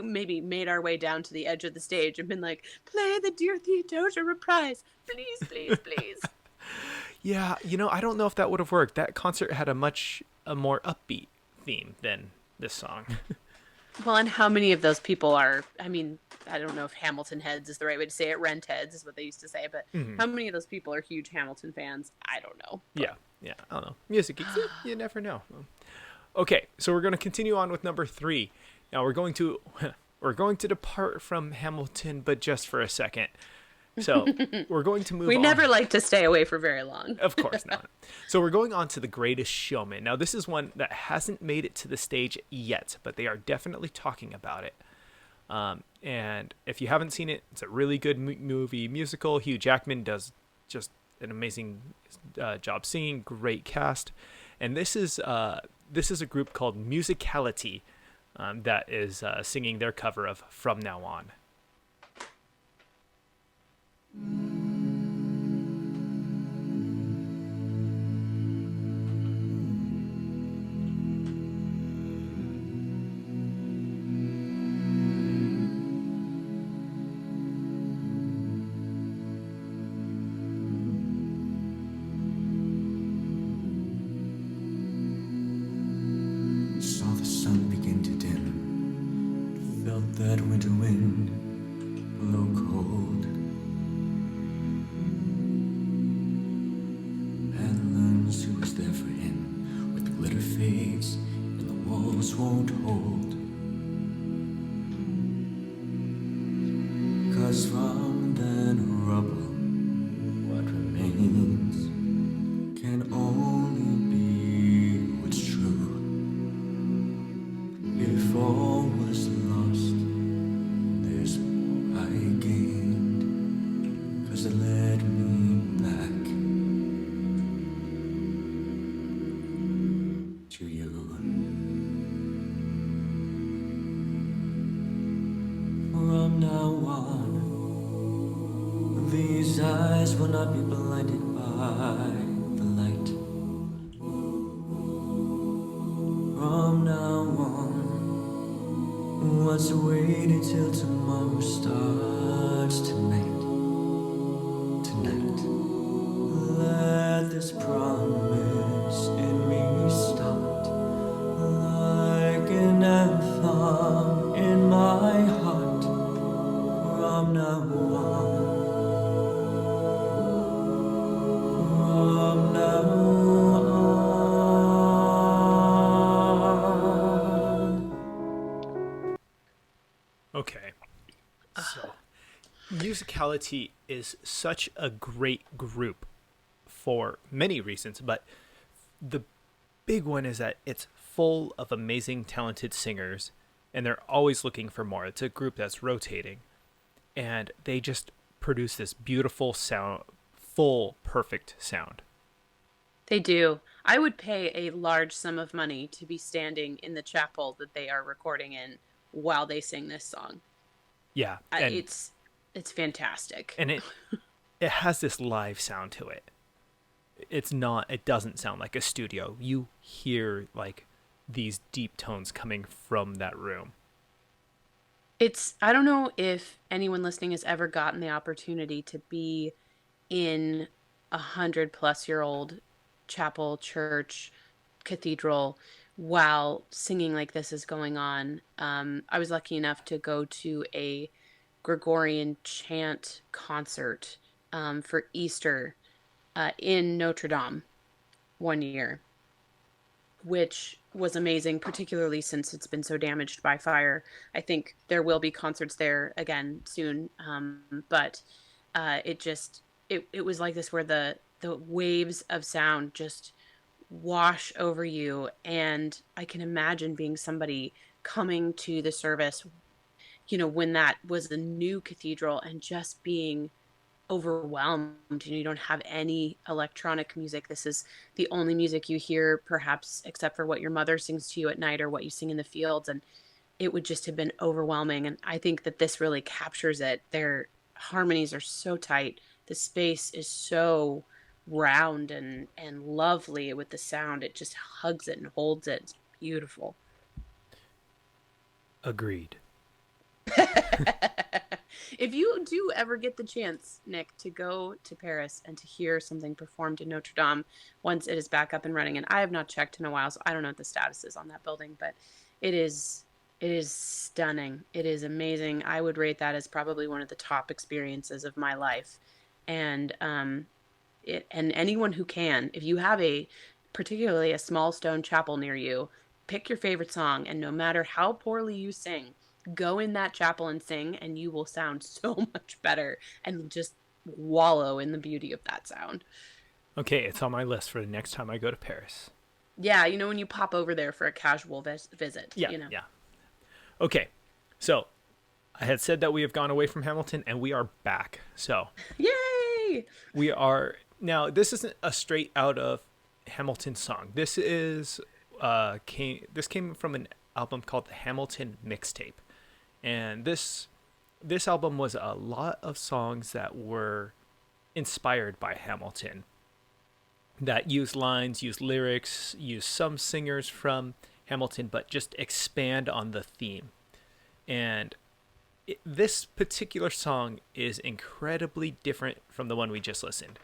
maybe made our way down to the edge of the stage and been like, play the Dear Theodosia reprise, please, please, please. Yeah, I don't know if that would have worked. That concert had a more upbeat theme than this song. Well, and how many of those people are, I don't know if Hamilton heads is the right way to say it. Rent heads is what they used to say, but how many of those people are huge Hamilton fans? I don't know. But... Yeah, I don't know. Music geeks, you never know. Okay, so we're going to continue on with number 3. Now we're going to depart from Hamilton, but just for a second. So we're going to move on. We never like to stay away for very long. Of course not. So we're going on to The Greatest Showman. Now this is one that hasn't made it to the stage yet, but they are definitely talking about it. And if you haven't seen it, it's a really good movie musical. Hugh Jackman does just an amazing job singing, great cast. And this is a group called Musicologist that is singing their cover of From Now On. that winter wind blow cold, and learns who was there for him, with the glitter fades and the walls won't hold. 'Cause from that rubble, what remains can only be what's true. If all was lost, there's more I gained, 'cause it led me back to you. From now on, these eyes will not be blinded by the light. From now on, what's waiting till tomorrow starts tonight. Tonight, let this promise in me start like an anthem in my heart. From now on, from now on. Okay. So, Musicality is such a great group for many reasons, but the big one is that it's full of amazing, talented singers, and they're always looking for more. It's a group that's rotating, and they just produce this beautiful sound, full, perfect sound. They do. I would pay a large sum of money to be standing in the chapel that they are recording in while they sing this song. Yeah, and It's fantastic. and it has this live sound to it. It doesn't sound like a studio. You hear like these deep tones coming from that room. I don't know if anyone listening has ever gotten the opportunity to be in 100-plus-year-old chapel, church, cathedral while singing like this is going on. I was lucky enough to go to a Gregorian chant concert for Easter in Notre Dame one year, which was amazing, particularly since it's been so damaged by fire. I think there will be concerts there again soon, but it was like this where the waves of sound just wash over you, and I can imagine being somebody coming to the service, when that was the new cathedral, and just being overwhelmed. You don't have any electronic music. This is the only music you hear, perhaps except for what your mother sings to you at night or what you sing in the fields, and it would just have been overwhelming. And I think that this really captures it. Their harmonies are so tight. The space is so round and lovely with the sound. It just hugs it and holds it. It's beautiful. Agreed. If you do ever get the chance, Nick, to go to Paris and to hear something performed in Notre Dame once it is back up and running, and I have not checked in a while, so I don't know what the status is on that building, but it is stunning. It is amazing. I would rate that as probably one of the top experiences of my life. And and anyone who can, if you have particularly a small stone chapel near you, pick your favorite song, and no matter how poorly you sing, go in that chapel and sing, and you will sound so much better and just wallow in the beauty of that sound. Okay, it's on my list for the next time I go to Paris. Yeah, when you pop over there for a casual visit. Yeah, yeah. Okay, so I had said that we have gone away from Hamilton, and we are back. So, yay! We are now. This isn't a straight out of Hamilton song. This is came from an album called the Hamilton Mixtape, and this album was a lot of songs that were inspired by Hamilton, that use lines, use lyrics, use some singers from Hamilton, but just expand on the theme. And this particular song is incredibly different from the one we just listened.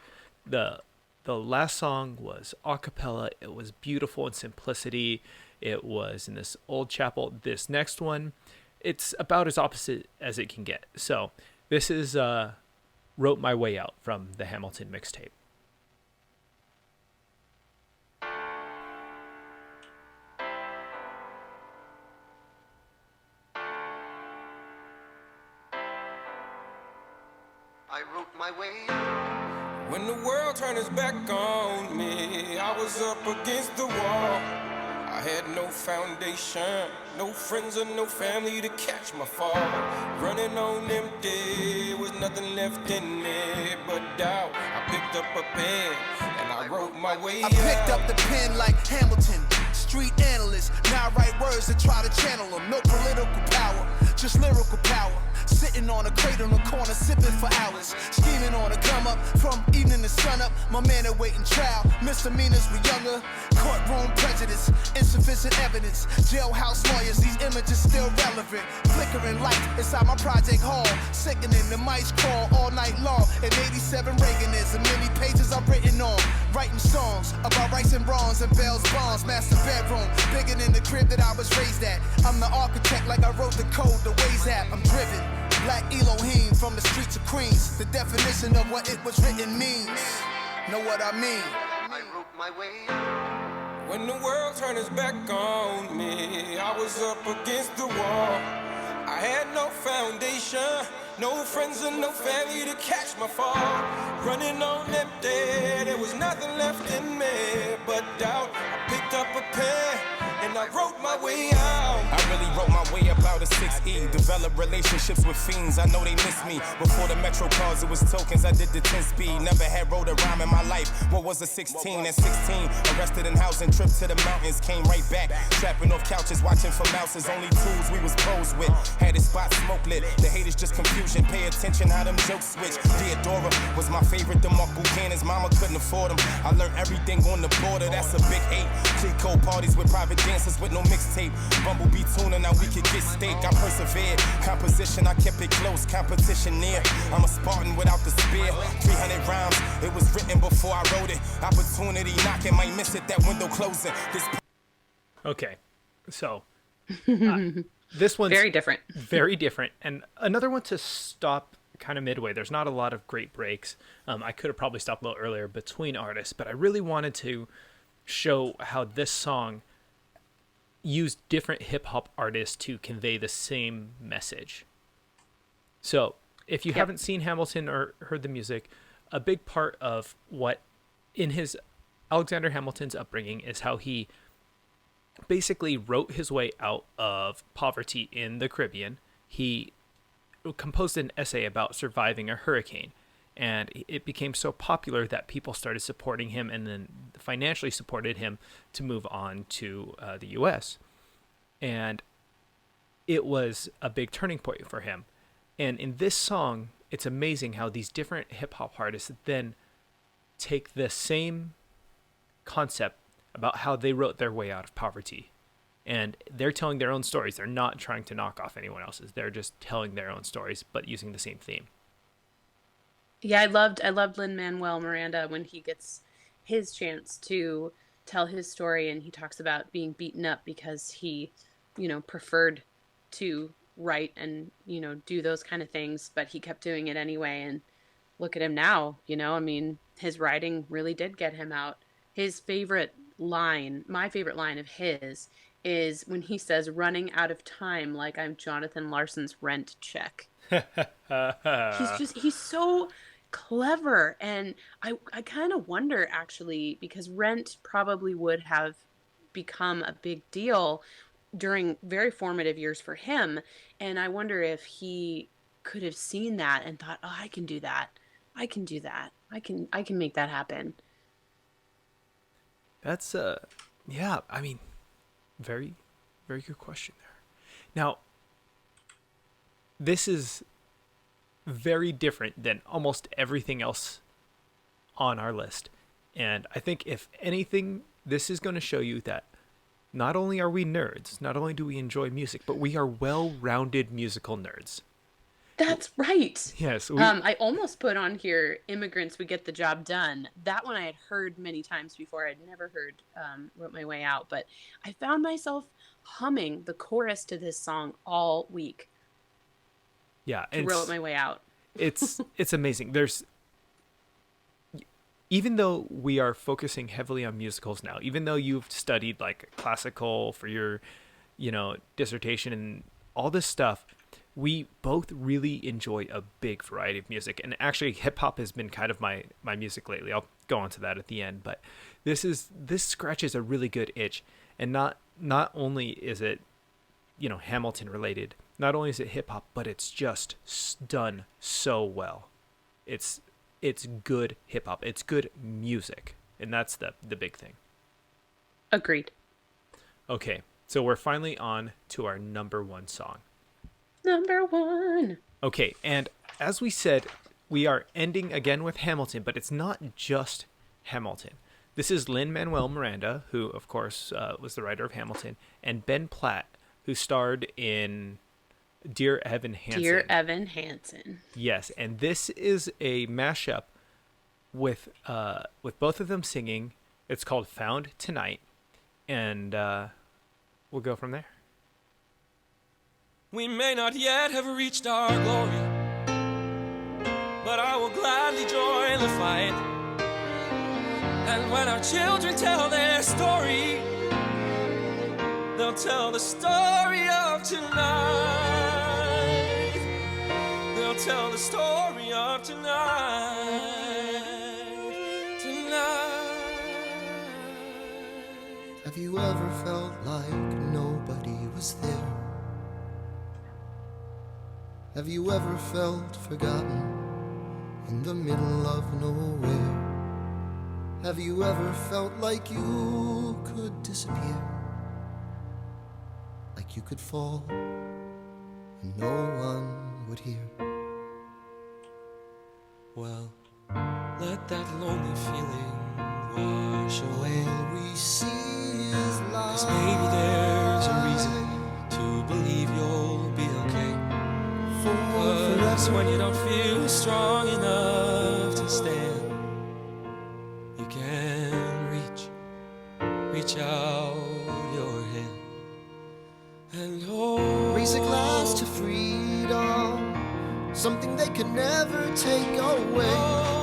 The last song was a cappella. It was beautiful in simplicity. It was in this old chapel. This next one, it's about as opposite as it can get. So this is Wrote My Way Out from the Hamilton mixtape. I wrote my way out. When the world turned its back on me, I was up against the wall. I had no foundation, no friends or no family to catch my fall. Running on empty, was nothing left in me but doubt. I picked up a pen and I wrote my way out. I picked up the pen like Hamilton, street analyst. Now I write words that try to channel them. No political power, just lyrical power. Sitting on a crate on the corner, sipping for hours. Scheming on a come up, from evening to sun up. My man awaiting trial, misdemeanors were younger. Courtroom prejudice, insufficient evidence. Jailhouse lawyers, these images still relevant. Flickering light inside my project hall. Sickening, the mice crawl all night long. In 87 Reagan is the many pages I've written on. Writing songs about rights and wrongs and Bell's bonds. Master bedroom, bigger than the crib that I was raised at. I'm the architect like I wrote the code, the Waze app. I'm driven. Black Elohim from the streets of Queens. The definition of what it was written means. Know what I mean? I wrote my way out. When the world turned its back on me, I was up against the wall. I had no foundation, no friends and no family to catch my fall. Running on empty, there was nothing left in me but doubt. I picked up a pen and I wrote my way out. I really wrote my way up out of 6E. Developed relationships with fiends, I know they miss me. Before the Metro cars, it was tokens, I did the 10 speed. Never had wrote a rhyme in my life. What was a 16? At 16, arrested in housing, trip to the mountains. Came right back, trapping off couches, watching for mouses. Only tools we was posed with. Had his spot smoke lit, the haters just confusion. Pay attention how them jokes switch. Theodora was my favorite, the Mark Buchanan's mama couldn't afford them. I learned everything on the border, that's a big 8. Clico parties with private dancers with no mixtape. Bumblebee tuna, now we could get steak. I persevered. Composition, I kept it close. Competition near. I'm a Spartan without the spear. 300 rhymes, it was written before I wrote it. Opportunity knocking, might miss it. That window closing. Okay, so this one's Very different. Very different, and another one to stop kind of midway. There's not a lot of great breaks. I could have probably stopped a little earlier between artists, but I really wanted to show how this song used different hip-hop artists to convey the same message. So if you haven't seen Hamilton or heard the music, a big part of what in his Alexander Hamilton's upbringing is how he basically wrote his way out of poverty in the Caribbean. He composed an essay about surviving a hurricane, and it became so popular that people started supporting him and then financially supported him to move on to the U.S. And it was a big turning point for him. And in this song, it's amazing how these different hip-hop artists then take the same concept about how they wrote their way out of poverty. And they're telling their own stories. They're not trying to knock off anyone else's. They're just telling their own stories, but using the same theme. Yeah, I loved Lin-Manuel Miranda when he gets his chance to tell his story, and he talks about being beaten up because he, preferred to write and, do those kind of things, but he kept doing it anyway. And look at him now, his writing really did get him out. His favorite line, my favorite line of his, is when he says, "Running out of time like I'm Jonathan Larson's rent check." He's so clever. And I kind of wonder, actually, because Rent probably would have become a big deal during very formative years for him. And I wonder if he could have seen that and thought, oh, I can do that. I can do that. I can make that happen. That's, very, very good question there. Now, this is very different than almost everything else on our list. And I think if anything, this is going to show you that not only are we nerds, not only do we enjoy music, but we are well-rounded musical nerds. That's right. Yes. I almost put on here "Immigrants, We Get the Job Done." That one I had heard many times before. I'd never heard "Wrote My Way Out," but I found myself humming the chorus to this song all week. Yeah, to roll my way out. It's amazing. Even though we are focusing heavily on musicals now, even though you've studied like classical for your, dissertation and all this stuff, we both really enjoy a big variety of music. And actually hip hop has been kind of my music lately. I'll go on to that at the end, but this scratches a really good itch. And not only is it, Hamilton related, not only is it hip hop, but it's just done so well. It's good hip hop. It's good music. And that's the big thing. Agreed. Okay. So we're finally on to our number one song. Number one. Okay. And as we said, we are ending again with Hamilton, but it's not just Hamilton. This is Lin-Manuel Miranda, who, of course, was the writer of Hamilton, and Ben Platt, who starred in Dear Evan Hansen. Dear Evan Hansen. Yes, and this is a mashup with both of them singing. It's called Found Tonight, and we'll go from there. We may not yet have reached our glory, but I will gladly join the fight. And when our children tell their story, they'll tell the story of tonight. They'll tell the story of tonight. Have you ever felt like nobody was there? Have you ever felt forgotten in the middle of nowhere? Have you ever felt like you could disappear? Like you could fall and no one would hear? Well, let that lonely feeling wash away. All we see is light. 'Cause maybe there's a reason to believe you'll be okay. Perhaps when you don't feel strong enough to stand, you can reach out your hand and hold. Raise a glass to freedom, something they can never take away.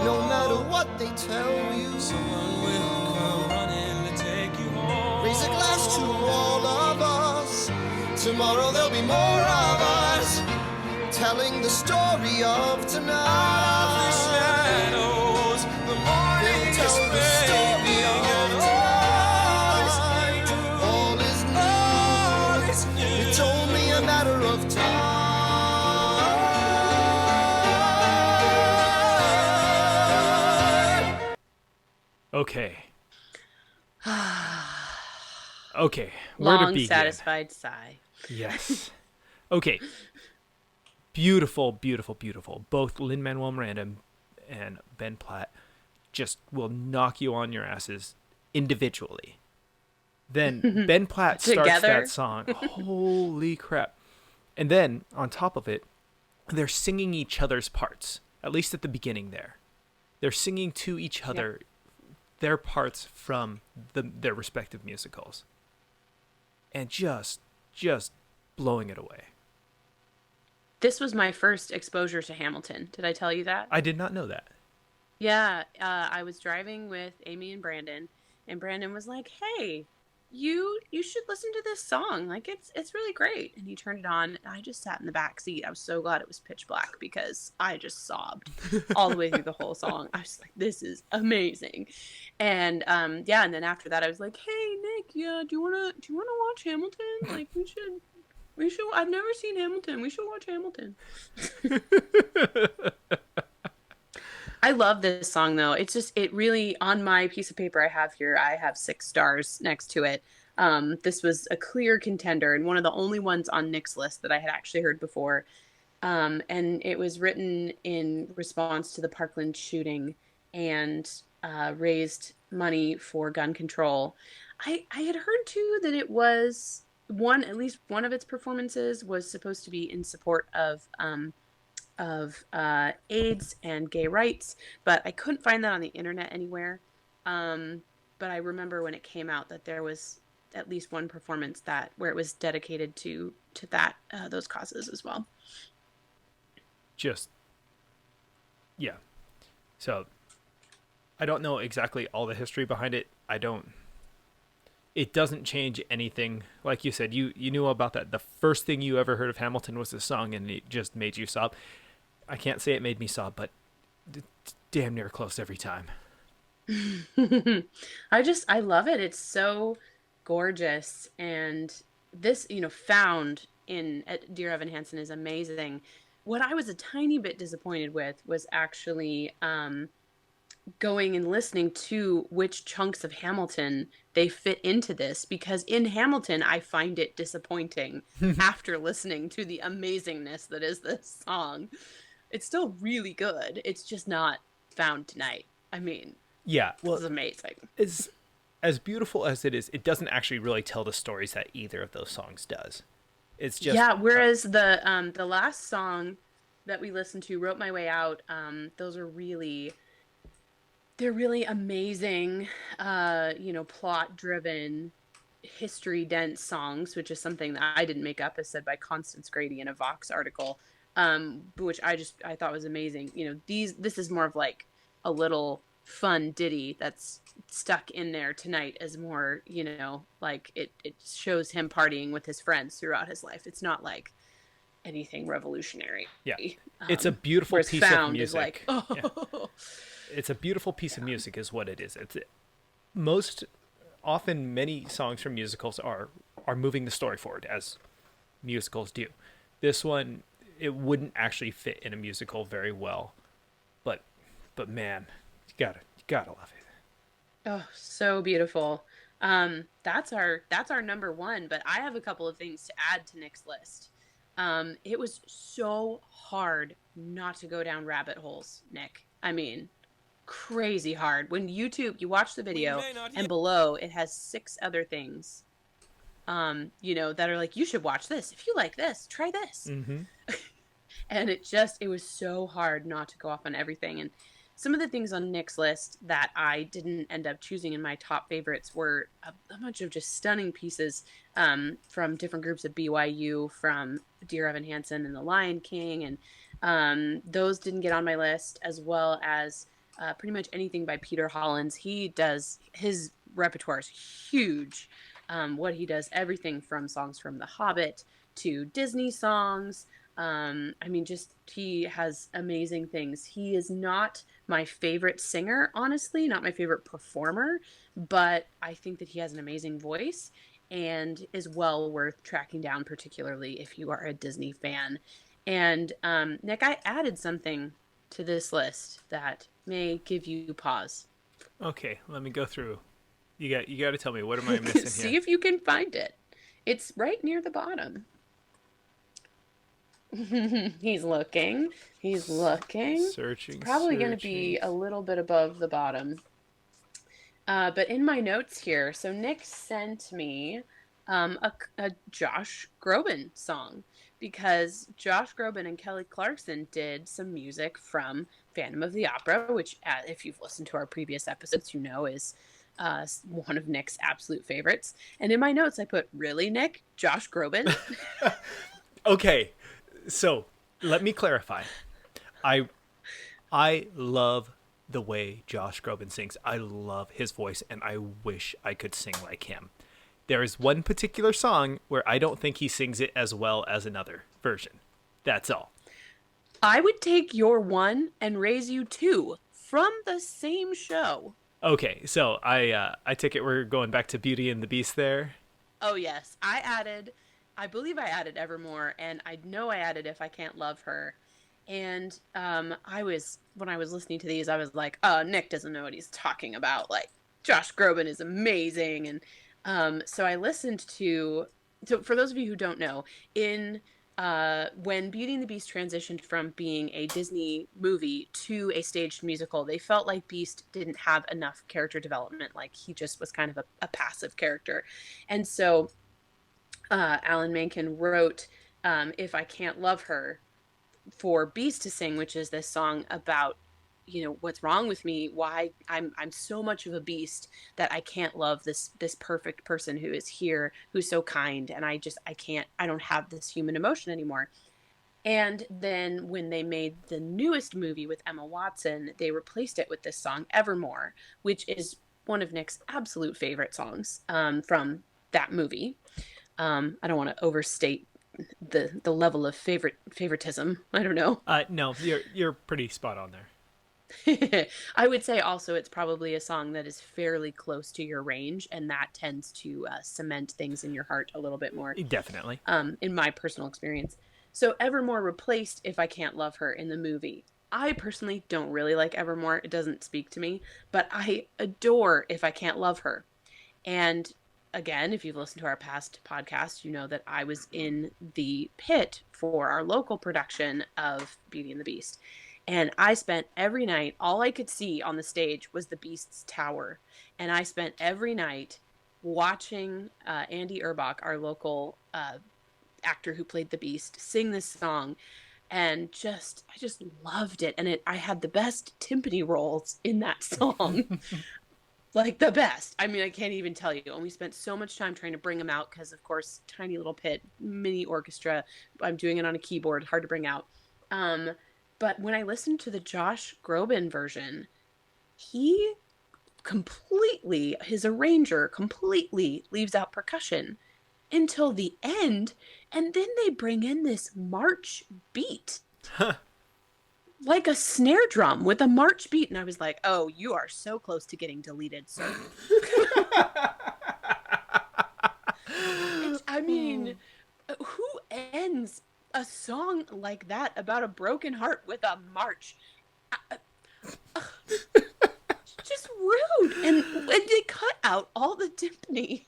No matter what they tell you, someone will come running to take you home. Raise a glass to all of us. Tomorrow there'll be more of us, telling the story of tonight. Of the shadows, the morning is breaking, and all is new. It's only a matter of time. Okay. Okay. Where to Long, begin? satisfied sigh. Yes. Okay. Beautiful, beautiful, beautiful. Both Lin-Manuel Miranda and Ben Platt just will knock you on your asses individually. Then Ben Platt starts Together? that song. Holy crap. And then, on top of it, they're singing each other's parts, at least at the beginning there. They're singing to each other their parts from their respective musicals. And just blowing it away. This was my first exposure to Hamilton. Did I tell you that? I did not know that. Yeah, I was driving with Amy and Brandon was like, "Hey, you should listen to this song. Like it's really great." And he turned it on. And I just sat in the back seat. I was so glad it was pitch black because I just sobbed all the way through the whole song. I was like, "This is amazing." And and then after that I was like, "Hey, Nick, do you wanna watch Hamilton? Like we should I've never seen Hamilton. We should watch Hamilton." I love this song though. It really, on my piece of paper I have here, I have 6 stars next to it. This was a clear contender and one of the only ones on Nick's list that I had actually heard before. And it was written in response to the Parkland shooting and raised money for gun control. I had heard too that it was at least one of its performances was supposed to be in support of AIDS and gay rights, but I couldn't find that on the internet anywhere. But I remember when it came out that there was at least one performance that where it was dedicated to that those causes as well. Just, yeah. So I don't know exactly all the history behind it. It doesn't change anything. Like you said, you knew about that. The first thing you ever heard of Hamilton was this song, and it just made you sob. I can't say it made me sob, but damn near close every time. I love it. It's so gorgeous. And this, found in Dear Evan Hansen is amazing. What I was a tiny bit disappointed with was actually going and listening to which chunks of Hamilton they fit into this, because in Hamilton I find it disappointing after listening to the amazingness that is this song. It's still really good. It's just not found tonight. I mean, yeah, well, it's amazing. It's as beautiful as it is. It doesn't actually really tell the stories that either of those songs does. It's just Whereas the last song that we listened to, "Wrote My Way Out," those are they're really amazing, plot driven, history dense songs, which is something that I didn't make up, as said by Constance Grady in a Vox article, which I thought was amazing. This is more of like a little fun ditty that's stuck in there tonight as more, like it shows him partying with his friends throughout his life. It's not like anything revolutionary. Yeah, it's a beautiful piece of music. Is like, oh. Yeah. It's a beautiful piece of music is what it is. It's most often many songs from musicals are moving the story forward, as musicals do. This one, it wouldn't actually fit in a musical very well, but man, you gotta love it. Oh, so beautiful. That's our number one, but I have a couple of things to add to Nick's list. It was so hard not to go down rabbit holes, Nick. I mean, crazy hard. When you watch the video and below it has 6 other things, that are like, you should watch this. If you like this, try this. Mm-hmm. And it was so hard not to go off on everything. And some of the things on Nick's list that I didn't end up choosing in my top favorites were a bunch of just stunning pieces from different groups at BYU, from Dear Evan Hansen and The Lion King. And those didn't get on my list, as well as pretty much anything by Peter Hollins. His repertoire is huge. What he does, everything from songs from The Hobbit to Disney songs. He has amazing things. He is not my favorite singer, honestly, not my favorite performer, but I think that he has an amazing voice and is well worth tracking down, particularly if you are a Disney fan. And Nick, I added something to this list that may give you pause. Okay, let me go through. You got to tell me, what am I missing here? See if you can find it. It's right near the bottom. He's looking. Searching. Probably going to be a little bit above the bottom. But in my notes here, so Nick sent me a Josh Groban song, because Josh Groban and Kelly Clarkson did some music from Phantom of the Opera, which, if you've listened to our previous episodes, is one of Nick's absolute favorites. And in my notes, I put, really, Nick? Josh Groban? Okay. So let me clarify. I love the way Josh Groban sings. I love his voice, and I wish I could sing like him. There is one particular song where I don't think he sings it as well as another version. That's all. I would take your 1 and raise you 2 from the same show. Okay, so I take it we're going back to Beauty and the Beast there. Oh yes, I believe I added Evermore, and I know I added If I Can't Love Her. And when I was listening to these, I was like, oh, Nick doesn't know what he's talking about. Like, Josh Groban is amazing. And so I listened to, so for those of you who don't know, when Beauty and the Beast transitioned from being a Disney movie to a staged musical, they felt like Beast didn't have enough character development. Like, he just was kind of a passive character. And so Alan Menken wrote If I Can't Love Her for Beast to sing, which is this song about what's wrong with me, why I'm so much of a beast that I can't love this perfect person who is here, who's so kind, and I don't have this human emotion anymore. And then when they made the newest movie with Emma Watson, they replaced it with this song Evermore, which is one of Nick's absolute favorite songs from that movie. I don't want to overstate the level of favoritism. I don't know. No, you're pretty spot on there. I would say also it's probably a song that is fairly close to your range, and that tends to cement things in your heart a little bit more. Definitely. In my personal experience. So Evermore replaced If I Can't Love Her in the movie. I personally don't really like Evermore. It doesn't speak to me, but I adore If I Can't Love Her. And again, if you've listened to our past podcast, you know that I was in the pit for our local production of Beauty and the Beast. And I spent every night, all I could see on the stage was the Beast's tower. And I spent every night watching Andy Urbach, our local actor who played the Beast, sing this song. And I just loved it. And I had the best timpani rolls in that song. Like the best. I mean, I can't even tell you. And we spent so much time trying to bring them out because, of course, tiny little pit, mini orchestra. I'm doing it on a keyboard, hard to bring out. But when I listened to the Josh Groban version, his arranger completely leaves out percussion until the end. And then they bring in this march beat. Like a snare drum with a march beat. And I was like, oh, you are so close to getting deleted, sir. I mean, who ends a song like that about a broken heart with a march? Just rude. And they cut out all the timpani.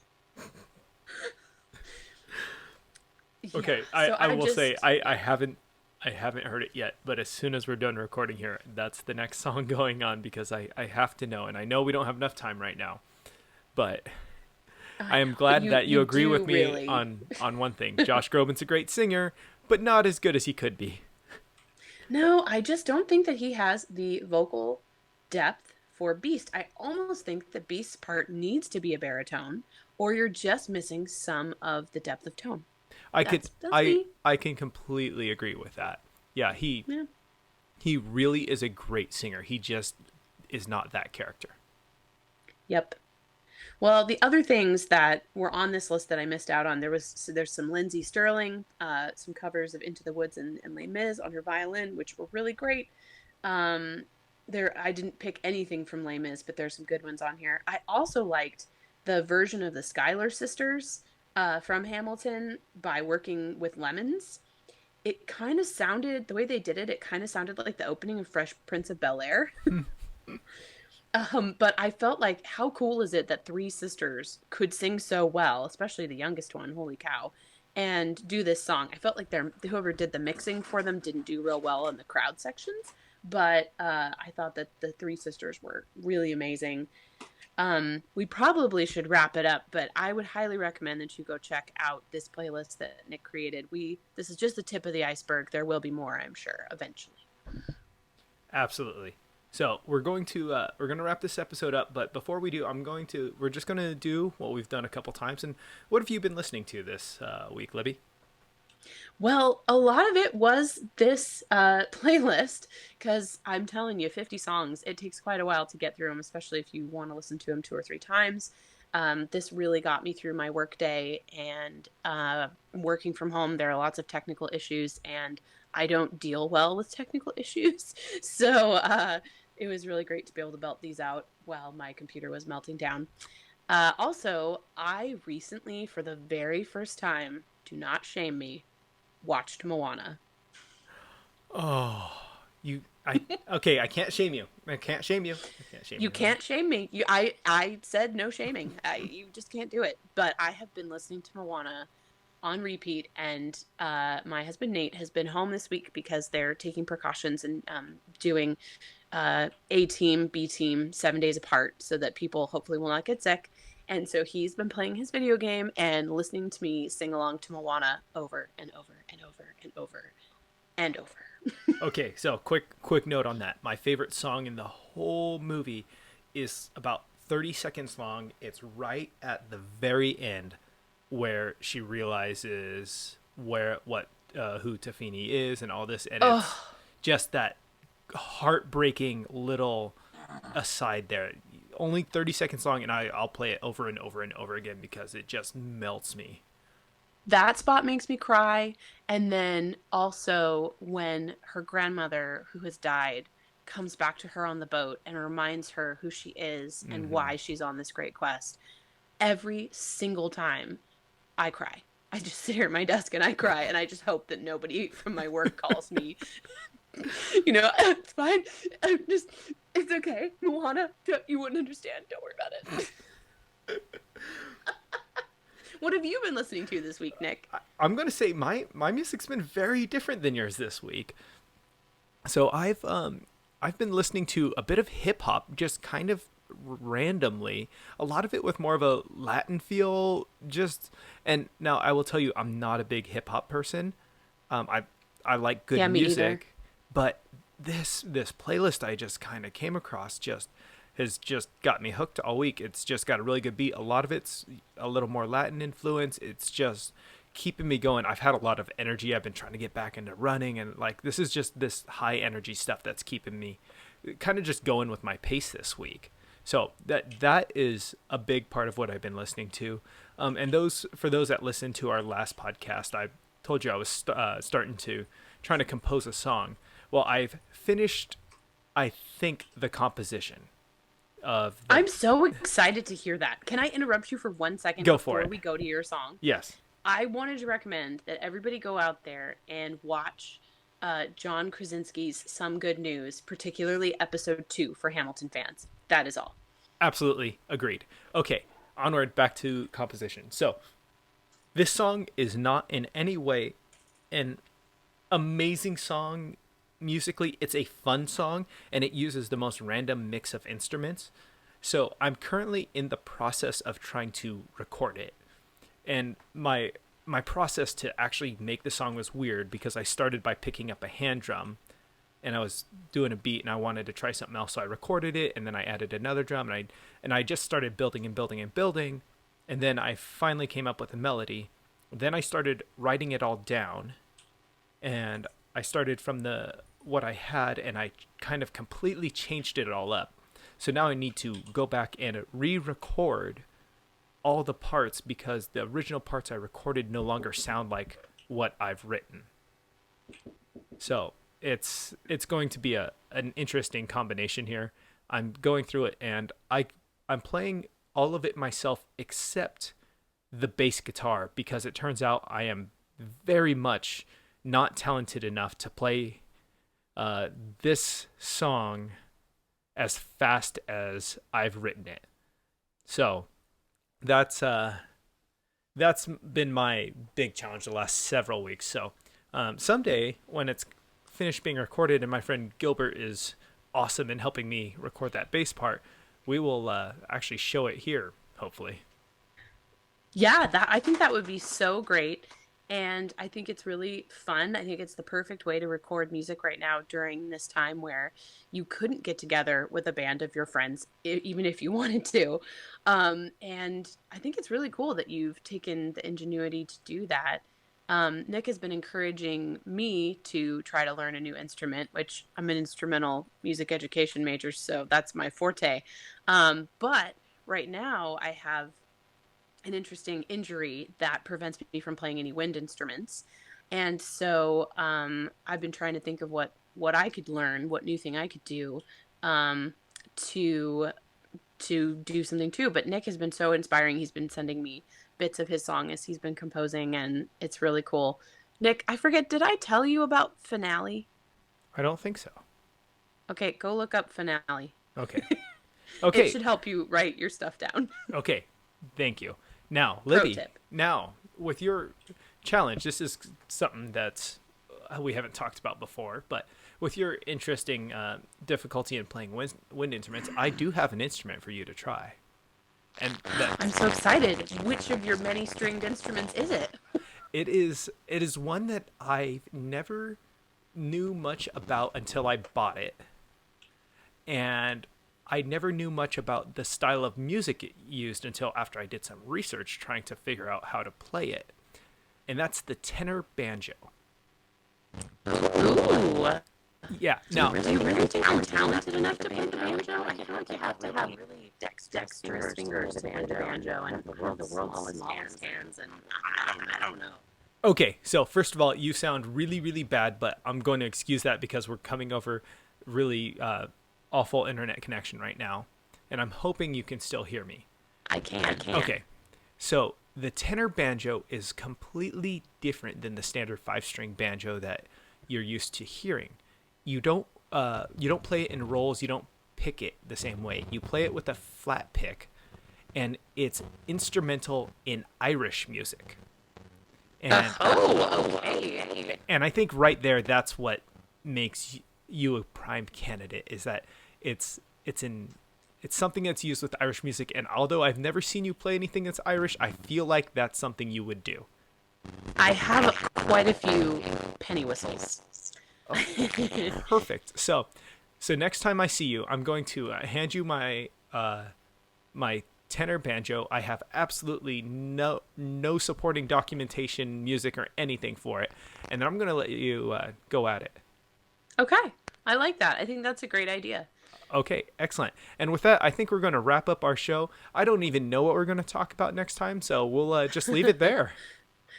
Okay, yeah, I will say I haven't heard it yet, but as soon as we're done recording here, that's the next song going on because I have to know, and I know we don't have enough time right now, but I am glad that you agree with me really. on one thing. Josh Groban's a great singer, but not as good as he could be. No, I just don't think that he has the vocal depth for Beast. I almost think the Beast's part needs to be a baritone, or you're just missing some of the depth of tone. I can completely agree with that. Yeah, he really is a great singer. He just is not that character. Yep. Well, the other things that were on this list that I missed out on, there's some Lindsey Sterling, some covers of Into the Woods and Les Mis on her violin, which were really great. I didn't pick anything from Les Mis, but there's some good ones on here. I also liked the version of the Schuyler Sisters from Hamilton by working with lemons. It kind of sounded, the way they did it, it kind of sounded like the opening of Fresh Prince of Bel-Air. But I felt like, how cool is it that three sisters could sing so well, especially the youngest one, holy cow, and do this song. I felt like whoever did the mixing for them didn't do real well in the crowd sections, but I thought that the three sisters were really amazing. We probably should wrap it up, but I would highly recommend that you go check out this playlist that Nick created. This is just the tip of the iceberg. There will be more, I'm sure, eventually. Absolutely. So we're going to wrap this episode up, but before we do, we're just going to do what we've done a couple times. And what have you been listening to this week, Libby? Well, a lot of it was this playlist, because I'm telling you, 50 songs, it takes quite a while to get through them, especially if you want to listen to them 2 or 3 times. This really got me through my work day, and working from home, there are lots of technical issues, and I don't deal well with technical issues. So it was really great to be able to belt these out while my computer was melting down. Also, I recently, for the very first time, do not shame me, watched Moana. Oh, okay, I can't shame you. I can't shame you. You can't shame me. I said no shaming. You just can't do it. But I have been listening to Moana on repeat, and my husband Nate has been home this week because they're taking precautions and doing A team, B team 7 days apart so that people hopefully will not get sick. And so he's been playing his video game and listening to me sing along to Moana over and over and over and over. and over. Okay, so quick note on that. My favorite song in the whole movie is about 30 seconds long. It's right at the very end where she realizes who Tafini is and all this, and it's just that heartbreaking little aside there. Only 30 seconds long, and I'll play it over and over and over again because it just melts me. That spot makes me cry. And then also when her grandmother, who has died, comes back to her on the boat and reminds her who she is and why she's on this great quest. Every single time I cry. I just sit here at my desk and I cry, and I just hope that nobody from my work calls me. It's fine. It's okay. Moana, you wouldn't understand. Don't worry about it. What have you been listening to this week, Nick? I'm going to say my music's been very different than yours this week. So I've been listening to a bit of hip hop, just kind of randomly. A lot of it with more of a Latin feel. And now I will tell you, I'm not a big hip hop person. I like good music, either. But this playlist I just kind of came across has just got me hooked all week. It's just got a really good beat. A lot of it's a little more Latin influence. It's just keeping me going. I've had a lot of energy. I've been trying to get back into running, and like this is just this high energy stuff that's keeping me kind of just going with my pace this week. So that is a big part of what I've been listening to. And for those that listened to our last podcast, I told you I was trying to compose a song. Well, I've finished, I think, the composition. I'm so excited to hear that. Can I interrupt you for 1 second before we go to your song? Yes. I wanted to recommend that everybody go out there and watch John Krasinski's Some Good News, particularly episode 2 for Hamilton fans. That is all. Absolutely agreed. Okay, onward, back to composition. So this song is not in any way an amazing song musically. It's a fun song, and it uses the most random mix of instruments. So I'm currently in the process of trying to record it, and my process to actually make the song was weird because I started by picking up a hand drum, and I was doing a beat, and I wanted to try something else, so I recorded it, and then I added another drum, and I just started building and building and building, and then I finally came up with a melody. Then I started writing it all down, and I started from what I had, and I kind of completely changed it all up. So now I need to go back and re-record all the parts because the original parts I recorded no longer sound like what I've written. So it's going to be an interesting combination here. I'm going through it, and I'm playing all of it myself except the bass guitar, because it turns out I am very much not talented enough to play this song as fast as I've written it. So that's been my big challenge the last several weeks. So someday when it's finished being recorded and my friend Gilbert is awesome in helping me record that bass part, we will actually show it here, hopefully. Yeah, I think that would be so great. And I think it's really fun. I think it's the perfect way to record music right now during this time where you couldn't get together with a band of your friends, even if you wanted to. And I think it's really cool that you've taken the ingenuity to do that. Nick has been encouraging me to try to learn a new instrument, which I'm an instrumental music education major, so that's my forte. But right now I have an interesting injury that prevents me from playing any wind instruments. And so I've been trying to think of what I could learn, what new thing I could do to do something too. But Nick has been so inspiring. He's been sending me bits of his song as he's been composing, and it's really cool. Nick, I forget, did I tell you about Finale? I don't think so. Okay, go look up Finale. Okay. Okay. It should help you write your stuff down. Okay. Thank you. Now, Libby, Pro tip. Now, with your challenge, this is something that we haven't talked about before, but with your interesting difficulty in playing wind instruments, I do have an instrument for you to try. And I'm so excited. Which of your many stringed instruments is it? It is one that I've never knew much about until I bought it. And I never knew much about the style of music it used until after I did some research trying to figure out how to play it. And that's the tenor banjo. Ooh. Yeah. Now, Really talented enough to play the banjo? I feel like you have to have really dexterous fingers to play the banjo and the world's smallest hands, and I don't know. okay, so first of all, you sound really, really bad, but I'm going to excuse that because we're coming over really awful internet connection right now, and I'm hoping you can still hear me. I can. Okay, so the tenor banjo is completely different than the standard 5-string banjo that you're used to hearing. You don't play it in rolls. You don't pick it the same way. You play it with a flat pick, and it's instrumental in Irish music. And Okay. and I think right there, that's what makes you a prime candidate, is that it's something that's used with Irish music. And although I've never seen you play anything that's Irish, I feel like that's something you would do. I have quite a few penny whistles. Perfect. So next time I see you, I'm going to hand you my my tenor banjo. I have absolutely no supporting documentation, music, or anything for it, and then I'm going to let you go at it. Okay, I like that. I think that's a great idea. Okay, excellent. And with that, I think we're going to wrap up our show. I don't even know what we're going to talk about next time, so we'll just leave it there.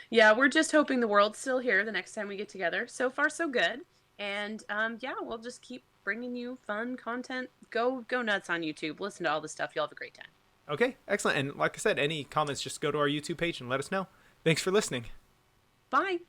Yeah, we're just hoping the world's still here the next time we get together. So far, so good. And yeah, we'll just keep bringing you fun content. Go nuts on YouTube. Listen to all the stuff. You'll have a great time. Okay, excellent. And like I said, any comments, just go to our YouTube page and let us know. Thanks for listening. Bye.